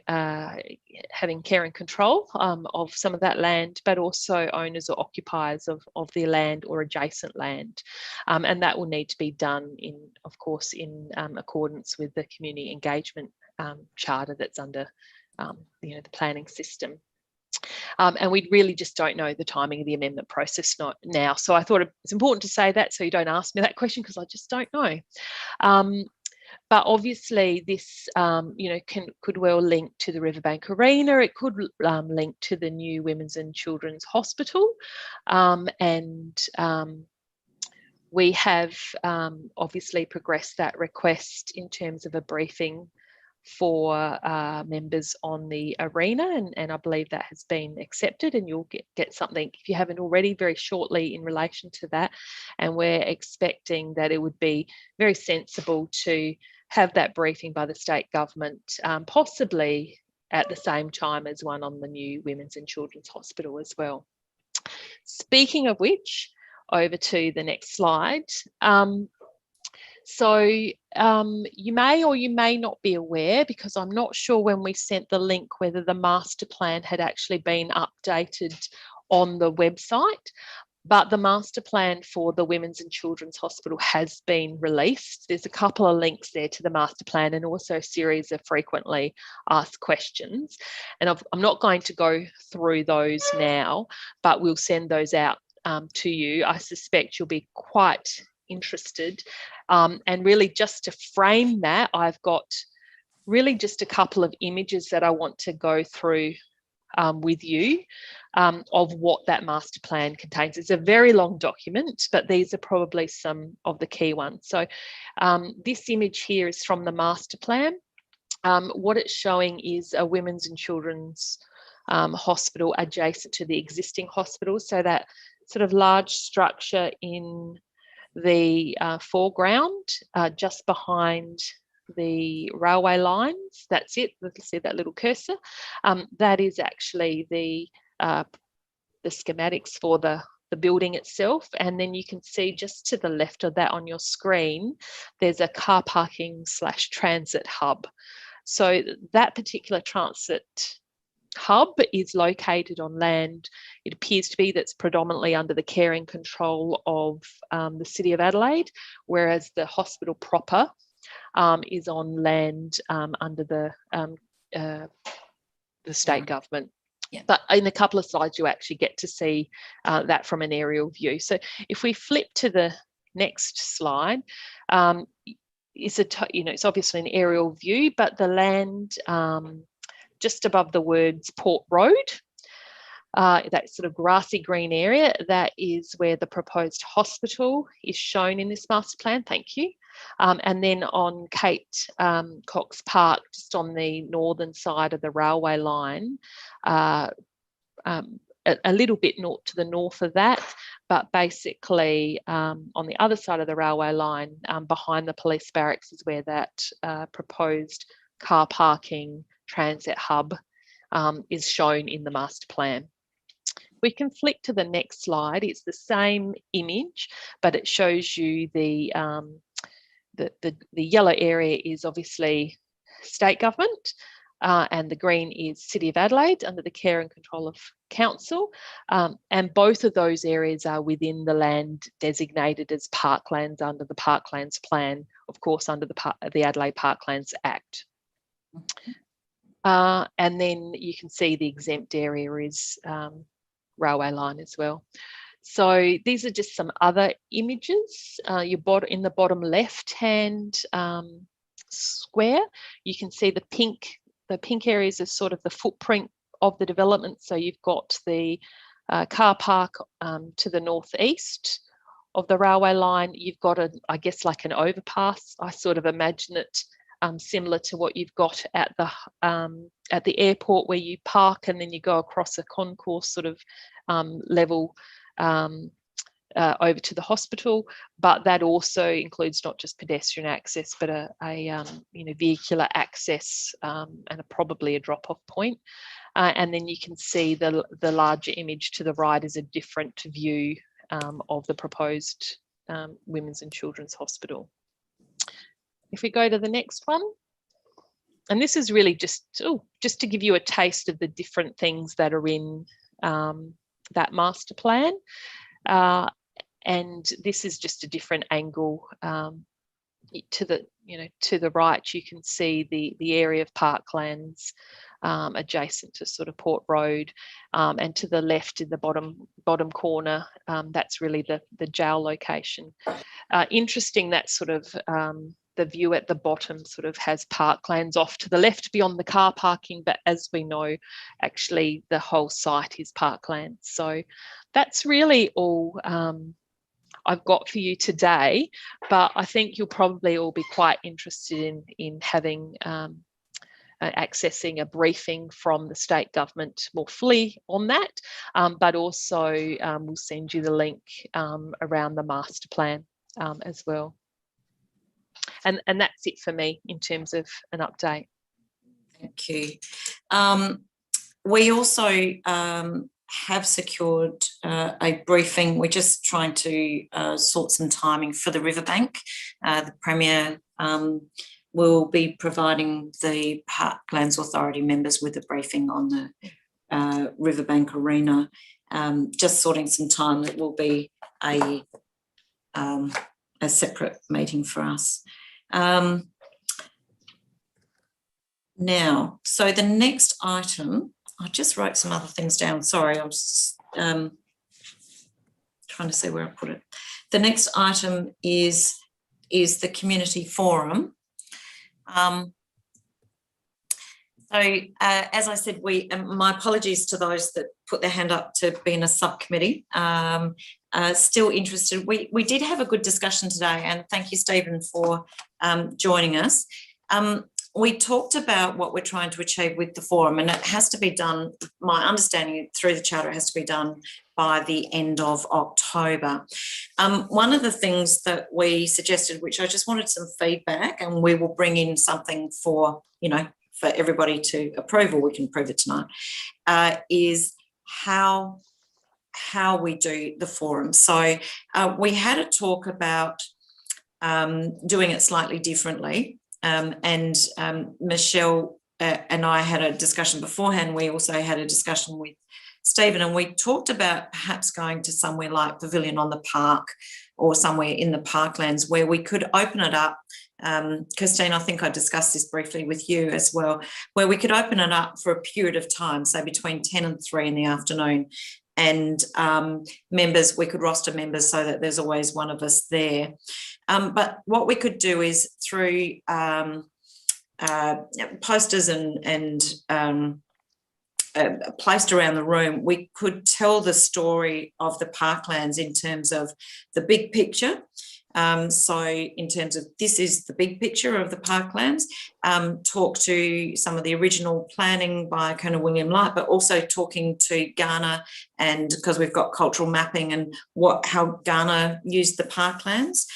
having care and control of some of that land, but also owners or occupiers of the land or adjacent land. And that will need to be done in, of course, in accordance with the community engagement charter that's under, you know, the planning system. And we really just don't know the timing of the amendment process now. So I thought it's important to say that, so you don't ask me that question, because I just don't know. But obviously this, you know, could well link to the Riverbank Arena. It could link to the new Women's and Children's Hospital. We have obviously progressed that request in terms of a briefing for members on the arena, and I believe that has been accepted, and you'll get something, if you haven't already, very shortly in relation to that. And we're expecting that it would be very sensible to have that briefing by the state government, possibly at the same time as one on the new Women's and Children's Hospital as well. Speaking of which, over to the next slide. So you may or you may not be aware, because I'm not sure when we sent the link whether the master plan had actually been updated on the website, but the master plan for the Women's and Children's Hospital has been released. There's a couple of links there to the master plan and also a series of frequently asked questions. And I'm not going to go through those now, but we'll send those out to you. I suspect you'll be quite interested. And really just to frame that, I've got really just a couple of images that I want to go through with you of what that master plan contains. It's a very long document, but these are probably some of the key ones. So this image here is from the master plan. What it's showing is a Women's and Children's Hospital adjacent to the existing hospital. So that sort of large structure in the foreground, just behind the railway lines, that's it. You can see that little cursor. That is actually the schematics for the building itself. And then you can see just to the left of that on your screen, there's a car parking / transit hub. So that particular transit hub is located on land, it appears to be, that's predominantly under the care and control of the City of Adelaide, whereas the hospital proper is on land under the state government. Yeah. But in a couple of slides, you actually get to see that from an aerial view. So if we flip to the next slide, it's obviously an aerial view, but the land just above the words Port Road, that sort of grassy green area, that is where the proposed hospital is shown in this master plan. Thank you. And then on Kate Cox Park, just on the northern side of the railway line, a little bit to the north of that, but basically on the other side of the railway line, behind the police barracks, is where that proposed car parking transit hub is shown in the master plan. We can flick to the next slide. It's the same image, but it shows you the yellow area is obviously state government, and the green is City of Adelaide under the care and control of council, and both of those areas are within the land designated as parklands under the Parklands Plan, of course under the Adelaide Parklands Act. And then you can see the exempt area is railway line as well. So these are just some other images. In the bottom left-hand square, you can see the pink areas are sort of the footprint of the development. So you've got the car park to the northeast of the railway line. You've got I guess like an overpass. I sort of imagine it similar to what you've got at the airport, where you park and then you go across a concourse sort of level over to the hospital. But that also includes not just pedestrian access, but a vehicular access and probably a drop-off point. And then you can see the larger image to the right is a different view of the proposed Women's and Children's Hospital. If we go to the next one, and this is really just to give you a taste of the different things that are in that master plan. And this is just a different angle. To the right, you can see the area of parklands adjacent to sort of Port Road, and to the left in the bottom corner, that's really the jail location. Interesting that sort of the view at the bottom sort of has parklands off to the left beyond the car parking, but as we know, actually the whole site is parkland. So that's really all I've got for you today, but I think you'll probably all be quite interested in having accessing a briefing from the state government more fully on that, but also we'll send you the link around the master plan as well. And that's it for me in terms of an update. Thank you. We also have secured a briefing. We're just trying to sort some timing for the riverbank. The Premier will be providing the Parklands Authority members with a briefing on the riverbank arena. Just sorting some time. It will be a separate meeting for us. Now, so the next item, I just wrote some other things down. Sorry, I'm just trying to see where I put it. The next item is the community forum. As I said, my apologies to those that put their hand up to be in a subcommittee. Still interested. We did have a good discussion today, and thank you, Stephen, for joining us. We talked about what we're trying to achieve with the forum, and it has to be done, my understanding through the charter, it has to be done by the end of October. One of the things that we suggested, which I just wanted some feedback, and we will bring in something for everybody to approve, or we can approve it tonight, is how we do the forum. So we had a talk about doing it slightly differently. And Michelle and I had a discussion beforehand. We also had a discussion with Stephen, and we talked about perhaps going to somewhere like Pavilion on the Park or somewhere in the parklands where we could open it up. Christine, I think I discussed this briefly with you as well, where we could open it up for a period of time, say between 10 and 3 in the afternoon. And members, we could roster members so that there's always one of us there. But what we could do is through posters and placed around the room, we could tell the story of the parklands in terms of the big picture, So in terms of this is the big picture of the parklands, talk to some of the original planning by Colonel William Light, but also talking to Ghana, and because we've got cultural mapping and how Ghana used the parklands.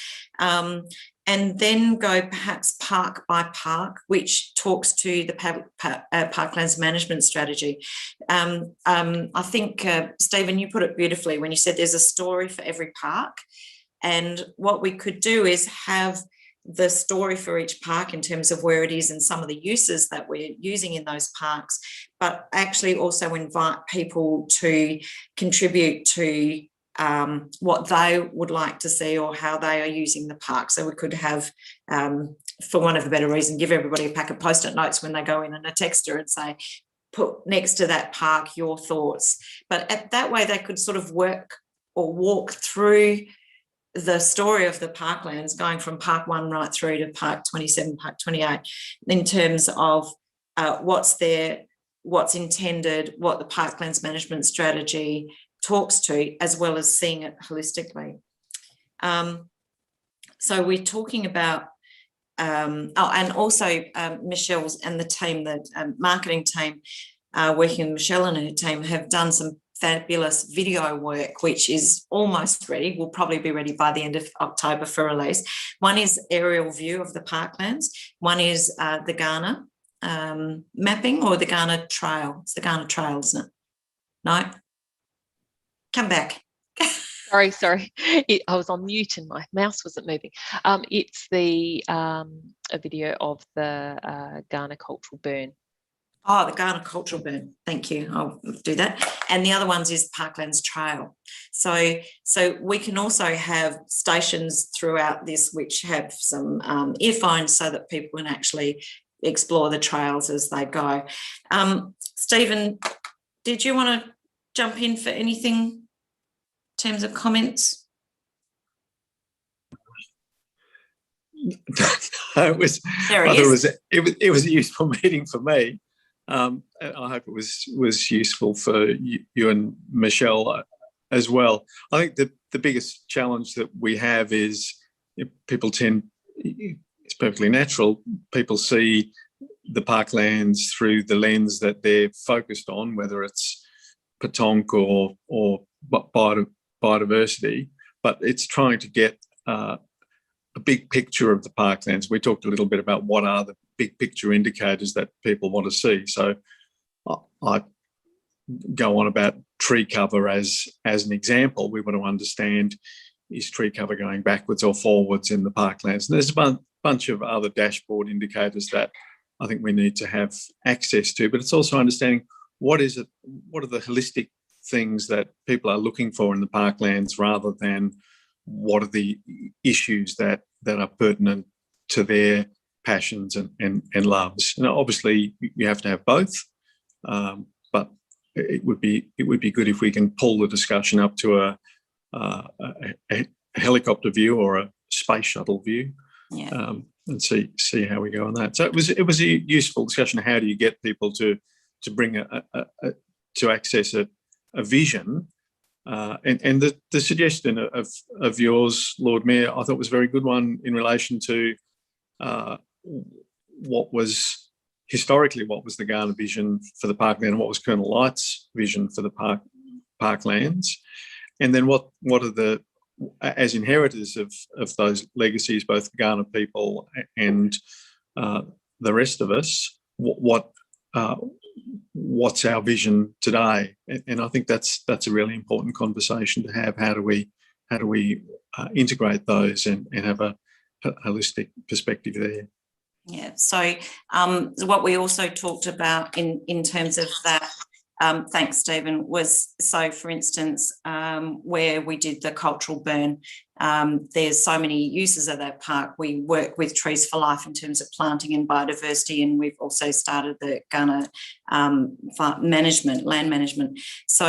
And then go perhaps park by park, which talks to the parklands management strategy. I think, Stephen, you put it beautifully when you said there's a story for every park. And what we could do is have the story for each park in terms of where it is and some of the uses that we're using in those parks, but actually also invite people to contribute to what they would like to see or how they are using the park. So we could have, for one of a better reason, give everybody a pack of post-it notes when they go in and a texter and say, put next to that park your thoughts. But that way they could sort of work or walk through the story of the parklands, going from Park 1 right through to Park 27, Park 28, in terms of what's there, what's intended, what the parklands management strategy talks to, as well as seeing it holistically. So we're talking about, and also Michelle's and the team, the marketing team, working with Michelle and her team, have done some fabulous video work, which is almost ready, will probably be ready by the end of October for release. One is aerial view of the parklands. One is the Ghana mapping, or the Ghana trail. It's the Ghana trail, isn't it? No? Come back. Sorry. I was on mute and my mouse wasn't moving. It's the a video of the Ghana cultural burn. Oh, the Ghana cultural burn. Thank you. I'll do that. And the other ones is Parklands Trail. So we can also have stations throughout this which have some earphones so that people can actually explore the trails as they go. Stephen, did you want to jump in for anything in terms of comments? No, it was a useful meeting for me. I hope it was useful for you and Michelle as well. I think the biggest challenge that we have is people tend, it's perfectly natural, people see the parklands through the lens that they're focused on, whether it's Patonk or biodiversity, but it's trying to get a big picture of the parklands. We talked a little bit about what are the big picture indicators that people want to see. So I go on about tree cover as an example. We want to understand, is tree cover going backwards or forwards in the parklands? And there's a bunch of other dashboard indicators that I think we need to have access to, but it's also understanding what are the holistic things that people are looking for in the parklands, rather than what are the issues that are pertinent to their passions and loves. Now, obviously, you have to have both, but it would be good if we can pull the discussion up to a helicopter view or a space shuttle view, and see how we go on that. So it was a useful discussion. How do you get people to bring to access a vision? And the suggestion of yours, Lord Mayor, I thought was a very good one in relation to what was historically the Ghana vision for the parkland, and what was Colonel Light's vision for the parklands, and then what are the, as inheritors of those legacies, both the Ghana people and the rest of us, what's our vision today? And I think that's a really important conversation to have. How do we integrate those and have a holistic perspective there? Yeah. So what we also talked about in terms of that, thanks, Stephen, was, so for instance, where we did the cultural burn, there's so many uses of that park. We work with Trees for Life in terms of planting and biodiversity, and we've also started the Ghana land management. So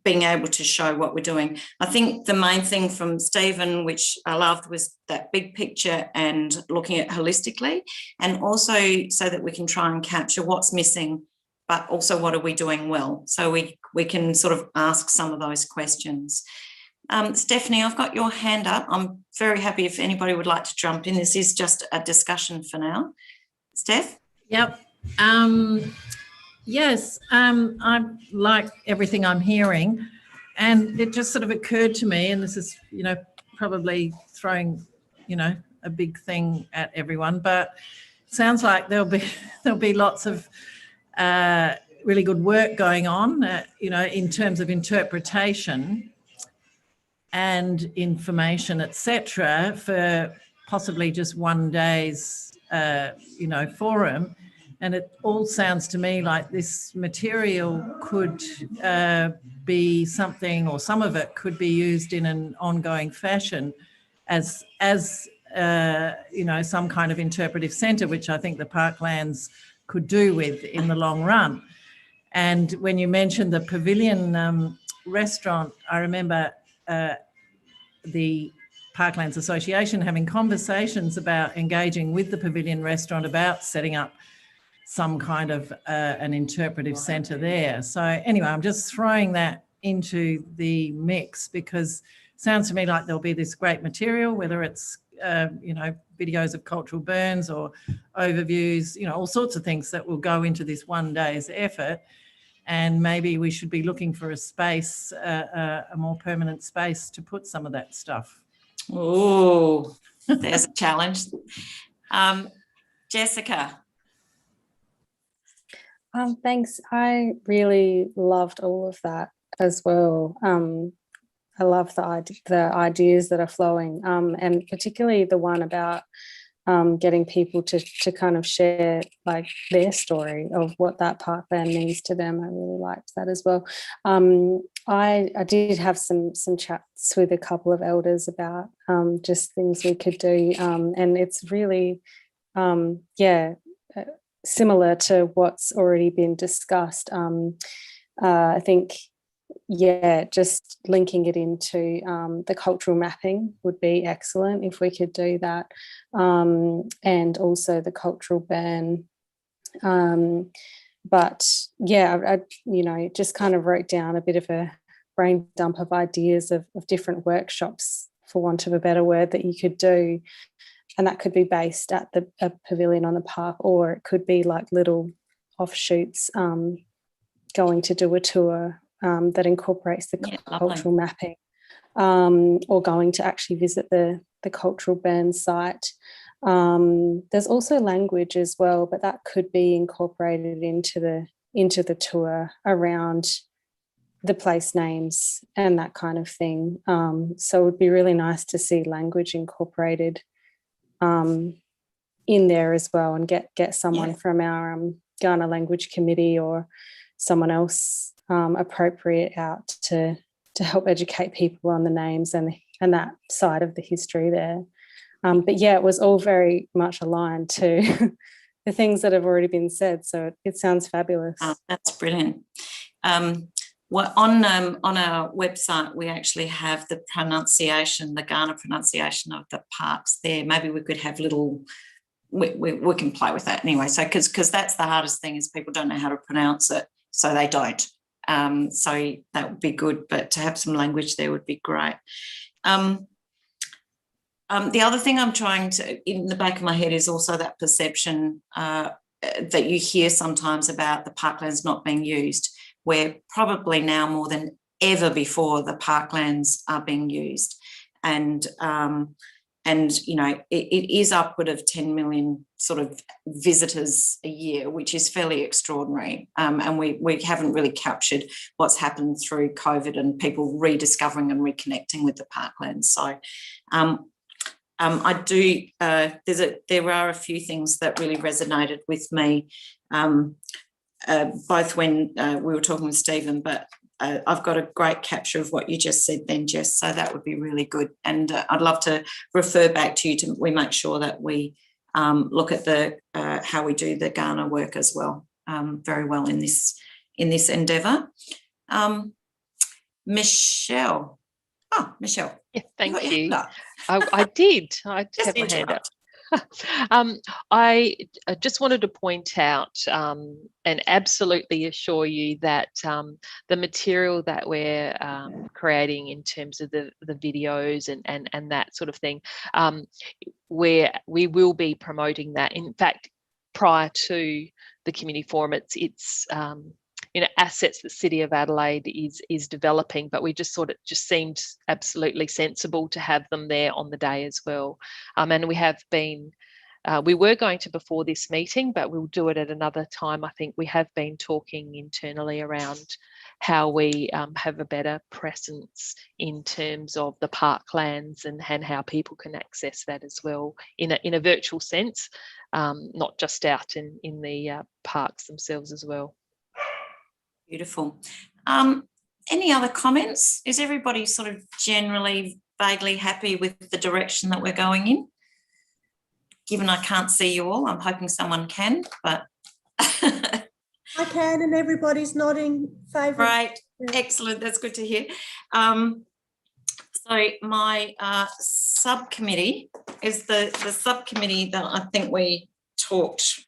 being able to show what we're doing. I think the main thing from Stephen, which I loved, was that big picture and looking at holistically, and also so that we can try and capture what's missing, but also what are we doing well? So we can sort of ask some of those questions. Stephanie, I've got your hand up. I'm very happy if anybody would like to jump in. This is just a discussion for now. Steph? Yep. Yes, I like everything I'm hearing, and it just sort of occurred to me, and this is, probably throwing, a big thing at everyone, but it sounds like there'll be lots of really good work going on, in terms of interpretation and information, etc., for possibly just one day's, forum. And it all sounds to me like this material could be something, or some of it could be used in an ongoing fashion as some kind of interpretive centre, which I think the Parklands could do with in the long run. And when you mentioned the Pavilion restaurant, I remember the Parklands Association having conversations about engaging with the Pavilion restaurant about setting up some kind of an interpretive centre there. So anyway, I'm just throwing that into the mix, because it sounds to me like there'll be this great material, whether it's, videos of cultural burns or overviews, all sorts of things that will go into this one day's effort. And maybe we should be looking for a space, a more permanent space to put some of that stuff. Oh, there's a challenge. Jessica? Thanks. I really loved all of that as well. I love the ideas that are flowing, and particularly the one about getting people to kind of share like their story of what that parkland means to them. I really liked that as well. I did have some chats with a couple of elders about just things we could do, and it's really, similar to what's already been discussed. I think, just linking it into the cultural mapping would be excellent if we could do that, and also the cultural burn. But I just kind of wrote down a bit of a brain dump of ideas of different workshops, for want of a better word, that you could do. And that could be based at a pavilion on the park, or it could be like little offshoots, going to do a tour that incorporates the cultural mapping, or going to actually visit the cultural burn site. There's also language as well, but that could be incorporated into the tour around the place names and that kind of thing. So it would be really nice to see language incorporated in there as well, and get someone from our Ghana Language Committee or someone else appropriate out to help educate people on the names and that side of the history there. But it was all very much aligned to the things that have already been said, so it sounds fabulous. That's brilliant. Well, on our website, we actually have the pronunciation, the Ghana pronunciation of the parks there. Maybe we could have little, we can play with that anyway. So because that's the hardest thing, is people don't know how to pronounce it, so they don't. So that would be good, but to have some language there would be great. The other thing I'm trying to, in the back of my head, is also that perception that you hear sometimes about the parklands not being used, where probably now more than ever before the parklands are being used. And it is upward of 10 million sort of visitors a year, which is fairly extraordinary. And we haven't really captured what's happened through COVID and people rediscovering and reconnecting with the parklands. So I do, there are a few things that really resonated with me, both when we were talking with Stephen, but I've got a great capture of what you just said then, Jess, so that would be really good. And I'd love to refer back to you we make sure that we look at the how we do the Ghana work as well, very well in this endeavour. Michelle. Oh, Michelle. Yeah, thank you. I did. I just have my hand up. I just wanted to point out and absolutely assure you that the material that we're creating in terms of the videos and that sort of thing, where we will be promoting that. In fact, prior to the community forum, it's assets the City of Adelaide is developing, but we just thought it just seemed absolutely sensible to have them there on the day as well. And we have been, we were going to before this meeting, but we'll do it at another time. I think we have been talking internally around how we have a better presence in terms of the parklands and how people can access that as well in a virtual sense, not just out in the parks themselves as well. Beautiful. Any other comments? Is everybody sort of generally vaguely happy with the direction that we're going in? Given I can't see you all, I'm hoping someone can, but I can, and everybody's nodding favour. Right, excellent, that's good to hear. So my subcommittee is the subcommittee that I think we talked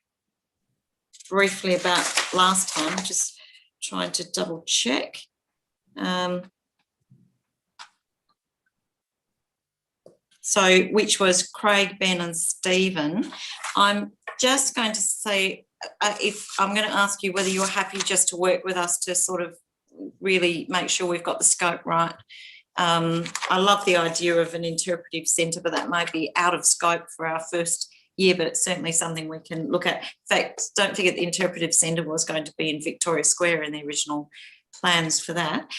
briefly about last time, just trying to double check. So which was Craig, Ben and Stephen. I'm just going to say, if I'm going to ask you whether you're happy just to work with us to sort of really make sure we've got the scope right. I love the idea of an interpretive centre, but that might be out of scope for our first year, but it's certainly something we can look at. In fact, don't forget the interpretive centre was going to be in Victoria Square in the original plans for that.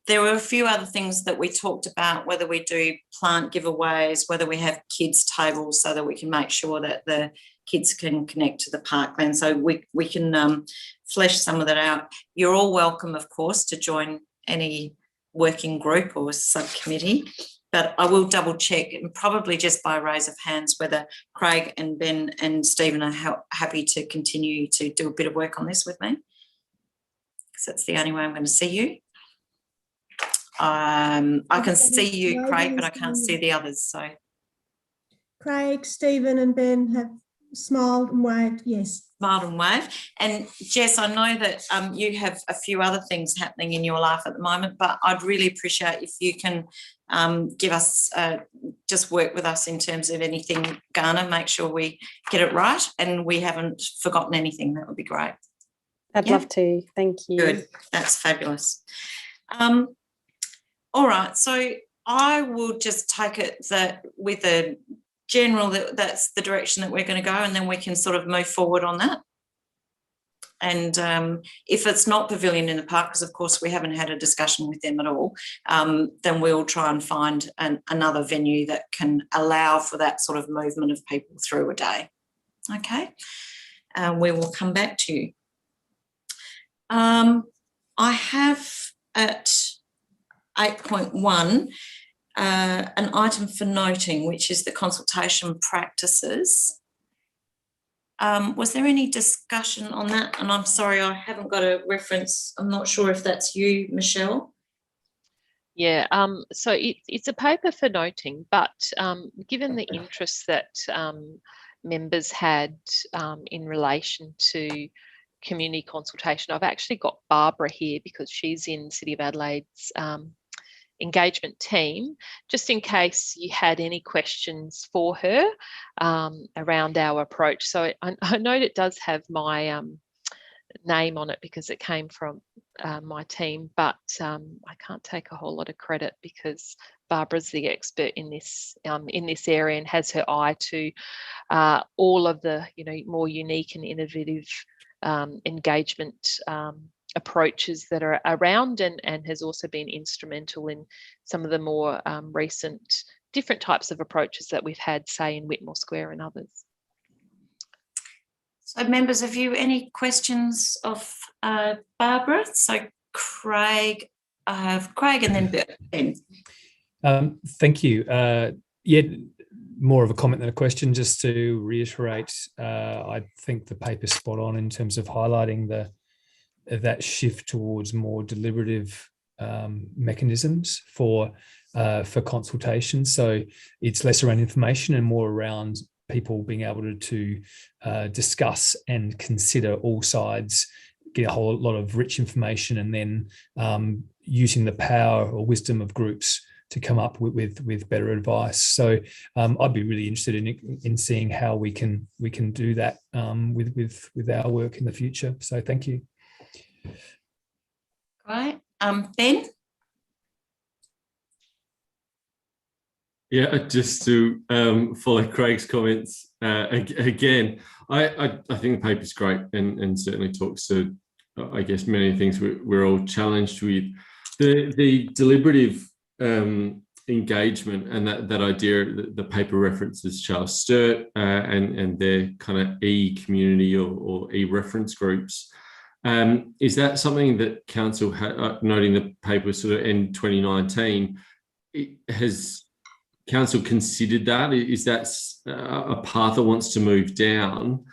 There were a few other things that we talked about, whether we do plant giveaways, whether we have kids tables so that we can make sure that the kids can connect to the parkland. So we can flesh some of that out. You're all welcome, of course, to join any working group or subcommittee, but I will double check, and probably just by raise of hands, whether Craig and Ben and Stephen are happy to continue to do a bit of work on this with me, because that's the only way I'm going to see you. I can see you, Craig, but I can't see the others. So Craig, Stephen and Ben have smiled and waved, yes. Smiled and waved. And Jess, I know that you have a few other things happening in your life at the moment, but I'd really appreciate if you can give us, just work with us in terms of anything, Ghana, make sure we get it right and we haven't forgotten anything. That would be great. I'd love to, thank you. Good, that's fabulous. All right, so I will just take it that with a general, that's the direction that we're going to go, and then we can sort of move forward on that. And if it's not Pavilion in the Park, because of course we haven't had a discussion with them at all, then we'll try and find another venue that can allow for that sort of movement of people through a day. Okay, we will come back to you. I have at 8.1 an item for noting, which is the consultation practices. Was there any discussion on that? And I'm sorry, I haven't got a reference. I'm not sure if that's you, Michelle. Yeah, so it's a paper for noting, but given the interest that members had in relation to community consultation, I've actually got Barbara here because she's in City of Adelaide's engagement team, just in case you had any questions for her around our approach. So I know it does have my name on it because it came from my team, but I can't take a whole lot of credit because Barbara's the expert in this area and has her eye to all of the more unique and innovative engagement approaches that are around, and has also been instrumental in some of the more recent different types of approaches that we've had, say, in Whitmore Square and others. So members, have you any questions of Barbara? So Craig, and then Ben. Thank you. Yeah, more of a comment than a question, just to reiterate, I think the paper's spot on in terms of highlighting that shift towards more deliberative mechanisms for consultation. So it's less around information and more around people being able to discuss and consider all sides, get a whole lot of rich information, and then using the power or wisdom of groups to come up with better advice. So I'd be really interested in seeing how we can do that with our work in the future. So thank you. Right. Ben? Yeah, just to follow Craig's comments again, I think the paper's great and certainly talks to, I guess, many things we're all challenged with. The deliberative engagement and that idea, the paper references Charles Sturt and their kind of e-community or e-reference groups. Is that something that Council, noting the paper sort of end 2019, has Council considered that? Is that a path that wants to move down?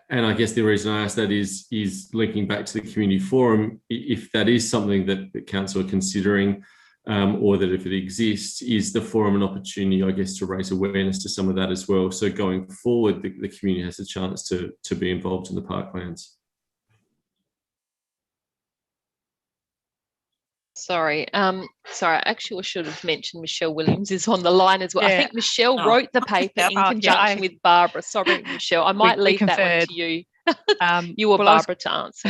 And I guess the reason I ask that is linking back to the community forum, if that is something that Council are considering, or that if it exists, is the forum an opportunity, I guess, to raise awareness to some of that as well? So going forward, the community has a chance to be involved in the parklands. Sorry, I actually should have mentioned Michelle Williams is on the line as well. Yeah. I think Michelle wrote the paper in conjunction with Barbara. Sorry, Michelle, I might leave that one to you. You or Barbara to answer.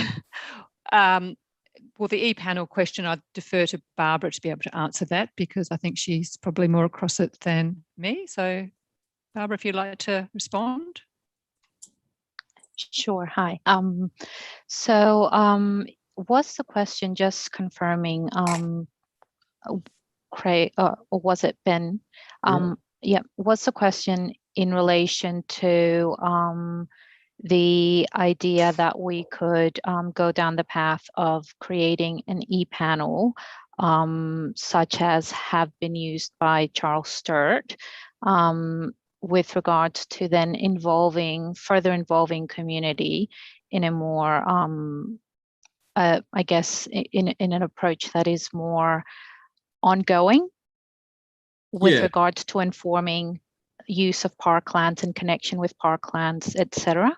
Well, the e-panel question, I'd defer to Barbara to be able to answer that, because I think she's probably more across it than me. So, Barbara, if you'd like to respond. Sure. Hi. Was the question just confirming, Craig, or was it Ben? Yeah. Was the question in relation to the idea that we could go down the path of creating an e-panel, such as have been used by Charles Sturt, with regards to then further involving community in a more I guess in an approach that is more ongoing with regards to informing use of parklands and connection with parklands, etc.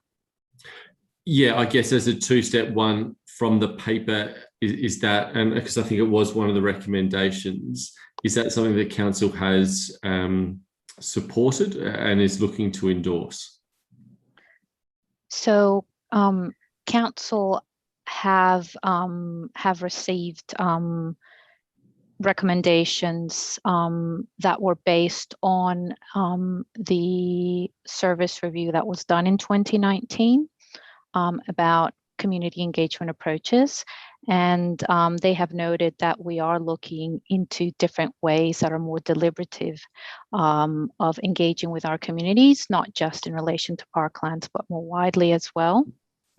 Yeah, I guess as a two-step one from the paper is that, and because I think it was one of the recommendations, is that something that Council has supported and is looking to endorse? So Council have received recommendations that were based on the service review that was done in 2019 about community engagement approaches, and they have noted that we are looking into different ways that are more deliberative of engaging with our communities, not just in relation to parklands, but more widely as well.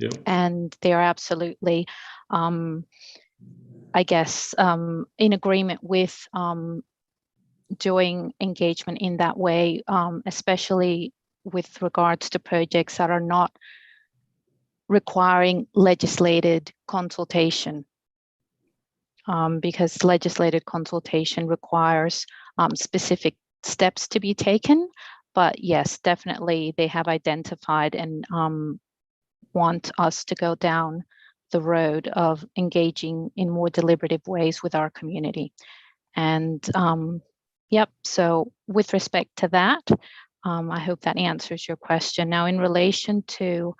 Yeah. And they are absolutely, I guess, in agreement with doing engagement in that way, especially with regards to projects that are not requiring legislated consultation, because legislated consultation requires specific steps to be taken. But yes, definitely they have identified and want us to go down the road of engaging in more deliberative ways with our community. And yep, so with respect to that, I hope that answers your question. Now, in relation to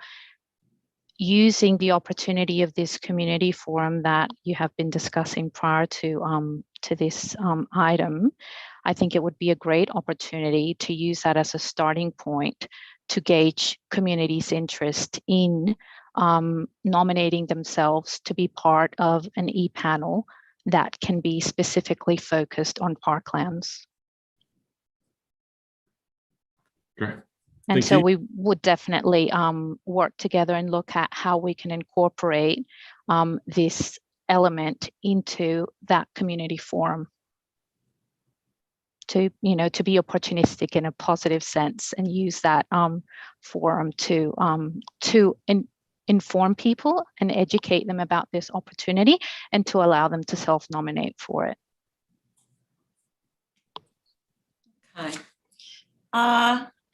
using the opportunity of this community forum that you have been discussing prior to this item, I think it would be a great opportunity to use that as a starting point to gauge community's interest in nominating themselves to be part of an e-panel that can be specifically focused on parklands. Great. And so we would definitely work together and look at how we can incorporate this element into that community forum to, to be opportunistic in a positive sense and use that forum to inform people and educate them about this opportunity and to allow them to self-nominate for it. Okay.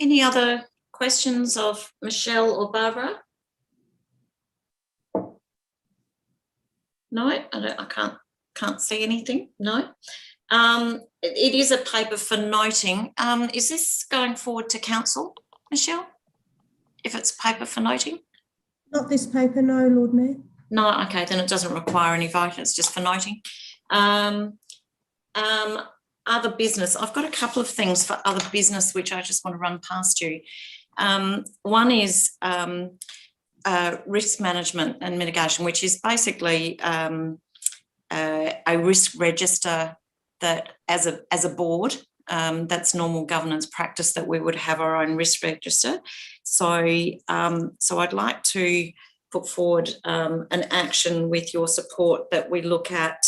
Any other questions of Michelle or Barbara? No, I can't see anything. No. It is a paper for noting. Is this going forward to council, Michelle? If it's paper for noting? Not this paper, no, Lord Mayor. No, okay, then it doesn't require any vote, it's just for noting. Other business, I've got a couple of things for other business which I just want to run past you. One is risk management and mitigation, which is basically a risk register that as a board, that's normal governance practice that we would have our own risk register. So I'd like to put forward an action with your support that we look at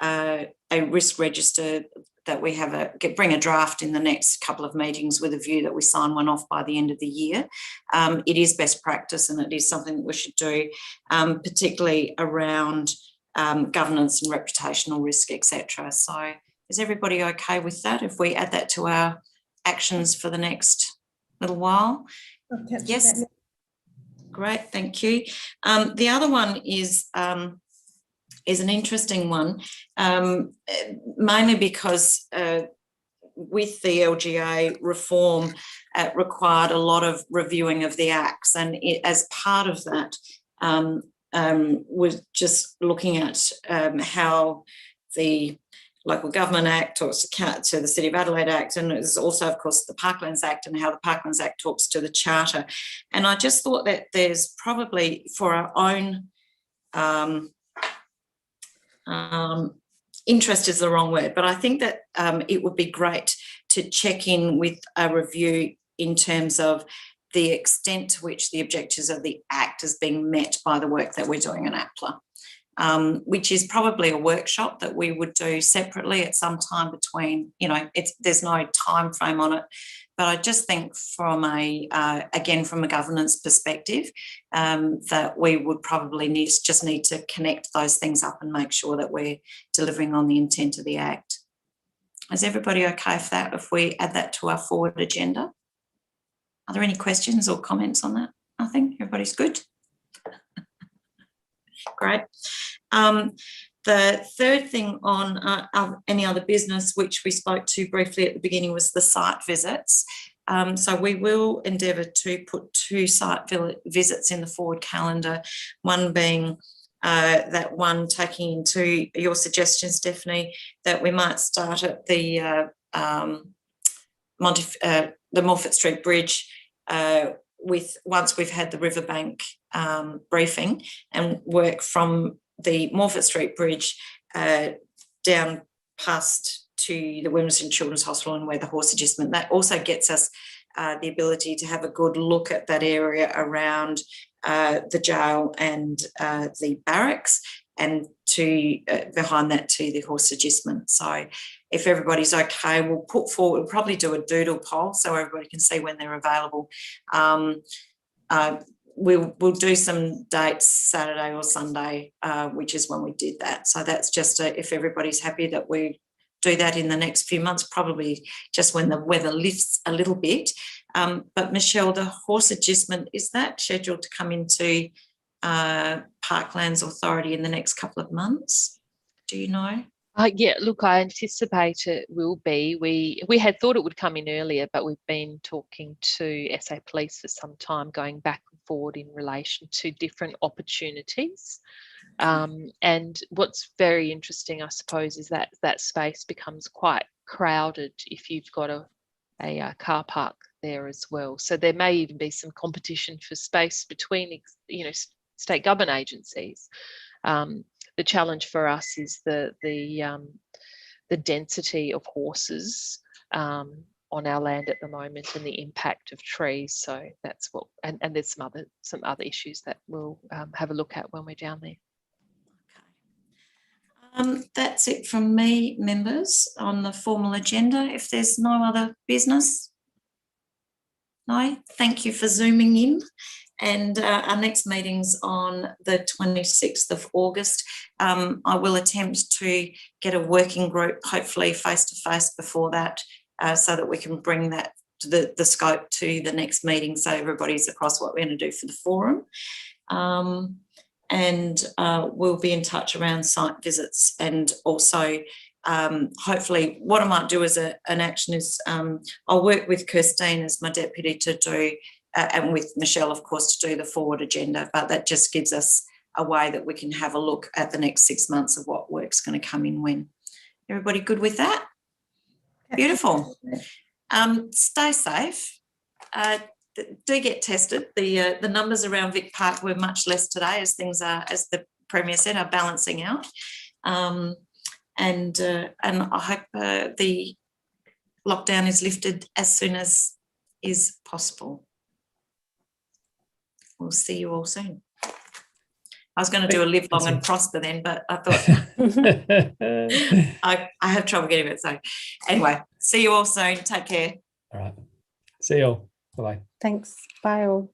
a risk register, that we have bring a draft in the next couple of meetings with a view that we sign one off by the end of the year. It is best practice and it is something that we should do, particularly around governance and reputational risk, etc. So is everybody okay with that if we add that to our actions for the next little while? Okay. Yes. Great, thank you. The other one is an interesting one, mainly because with the LGA reform, it required a lot of reviewing of the acts, and as part of that, we're just looking at how the Local Government Act talks to the City of Adelaide Act, and there's also, of course, the Parklands Act and how the Parklands Act talks to the Charter. And I just thought that there's probably, for our own interest is the wrong word, but I think that it would be great to check in with a review in terms of the extent to which the objectives of the Act is being met by the work that we're doing in APLA. Which is probably a workshop that we would do separately at some time between, there's no time frame on it, but I just think from again, from a governance perspective, that we would probably need to connect those things up and make sure that we're delivering on the intent of the Act. Is everybody okay with that, if we add that to our forward agenda? Are there any questions or comments on that? I think everybody's good. Great. The third thing on any other business, which we spoke to briefly at the beginning, was the site visits. So we will endeavour to put 2 site visits in the forward calendar, one being that one taking into your suggestion, Stephanie, that we might start at the Morfett Street Bridge once we've had the Riverbank briefing, and work from the Morfett Street Bridge down past to the Williamson Children's Hospital and where the horse adjustment. That also gets us the ability to have a good look at that area around the jail and the barracks, and to behind that to the horse adjustment. So if everybody's okay, we'll probably do a doodle poll so everybody can see when they're available. We'll do some dates Saturday or Sunday, which is when we did that. So that's just if everybody's happy that we do that in the next few months, probably just when the weather lifts a little bit. But Michelle, the horse adjustment, is that scheduled to come into Parklands Authority in the next couple of months? Do you know? Yeah, look, I anticipate it will be. We had thought it would come in earlier, but we've been talking to SA Police for some time, going back and forward in relation to different opportunities. And what's very interesting, I suppose, is that that space becomes quite crowded if you've got a car park there as well. So there may even be some competition for space between, state government agencies. The challenge for us is the density of horses on our land at the moment, and the impact of trees. So that's what, and there's some other issues that we'll have a look at when we're down there. Okay. That's it from me, members, on the formal agenda. If there's no other business, no. Thank you for zooming in. And our next meeting's on the 26th of August. I will attempt to get a working group, hopefully face-to-face before that, so that we can bring that the scope to the next meeting, so everybody's across what we're going to do for the forum. And we'll be in touch around site visits, and also hopefully what I might do as an action is I'll work with Kirstine as my deputy to do, and with Michelle, of course, to do the forward agenda, but that just gives us a way that we can have a look at the next 6 months of what work's going to come in when. Everybody good with that? Beautiful. Stay safe. Do get tested. The numbers around Vic Park were much less today, as things are, as the Premier said, are balancing out. And I hope the lockdown is lifted as soon as is possible. We'll see you all soon. I was going to do a live long and prosper then, but I thought I have trouble getting it. So anyway, see you all soon. Take care. All right. See you all. Bye-bye. Thanks. Bye all.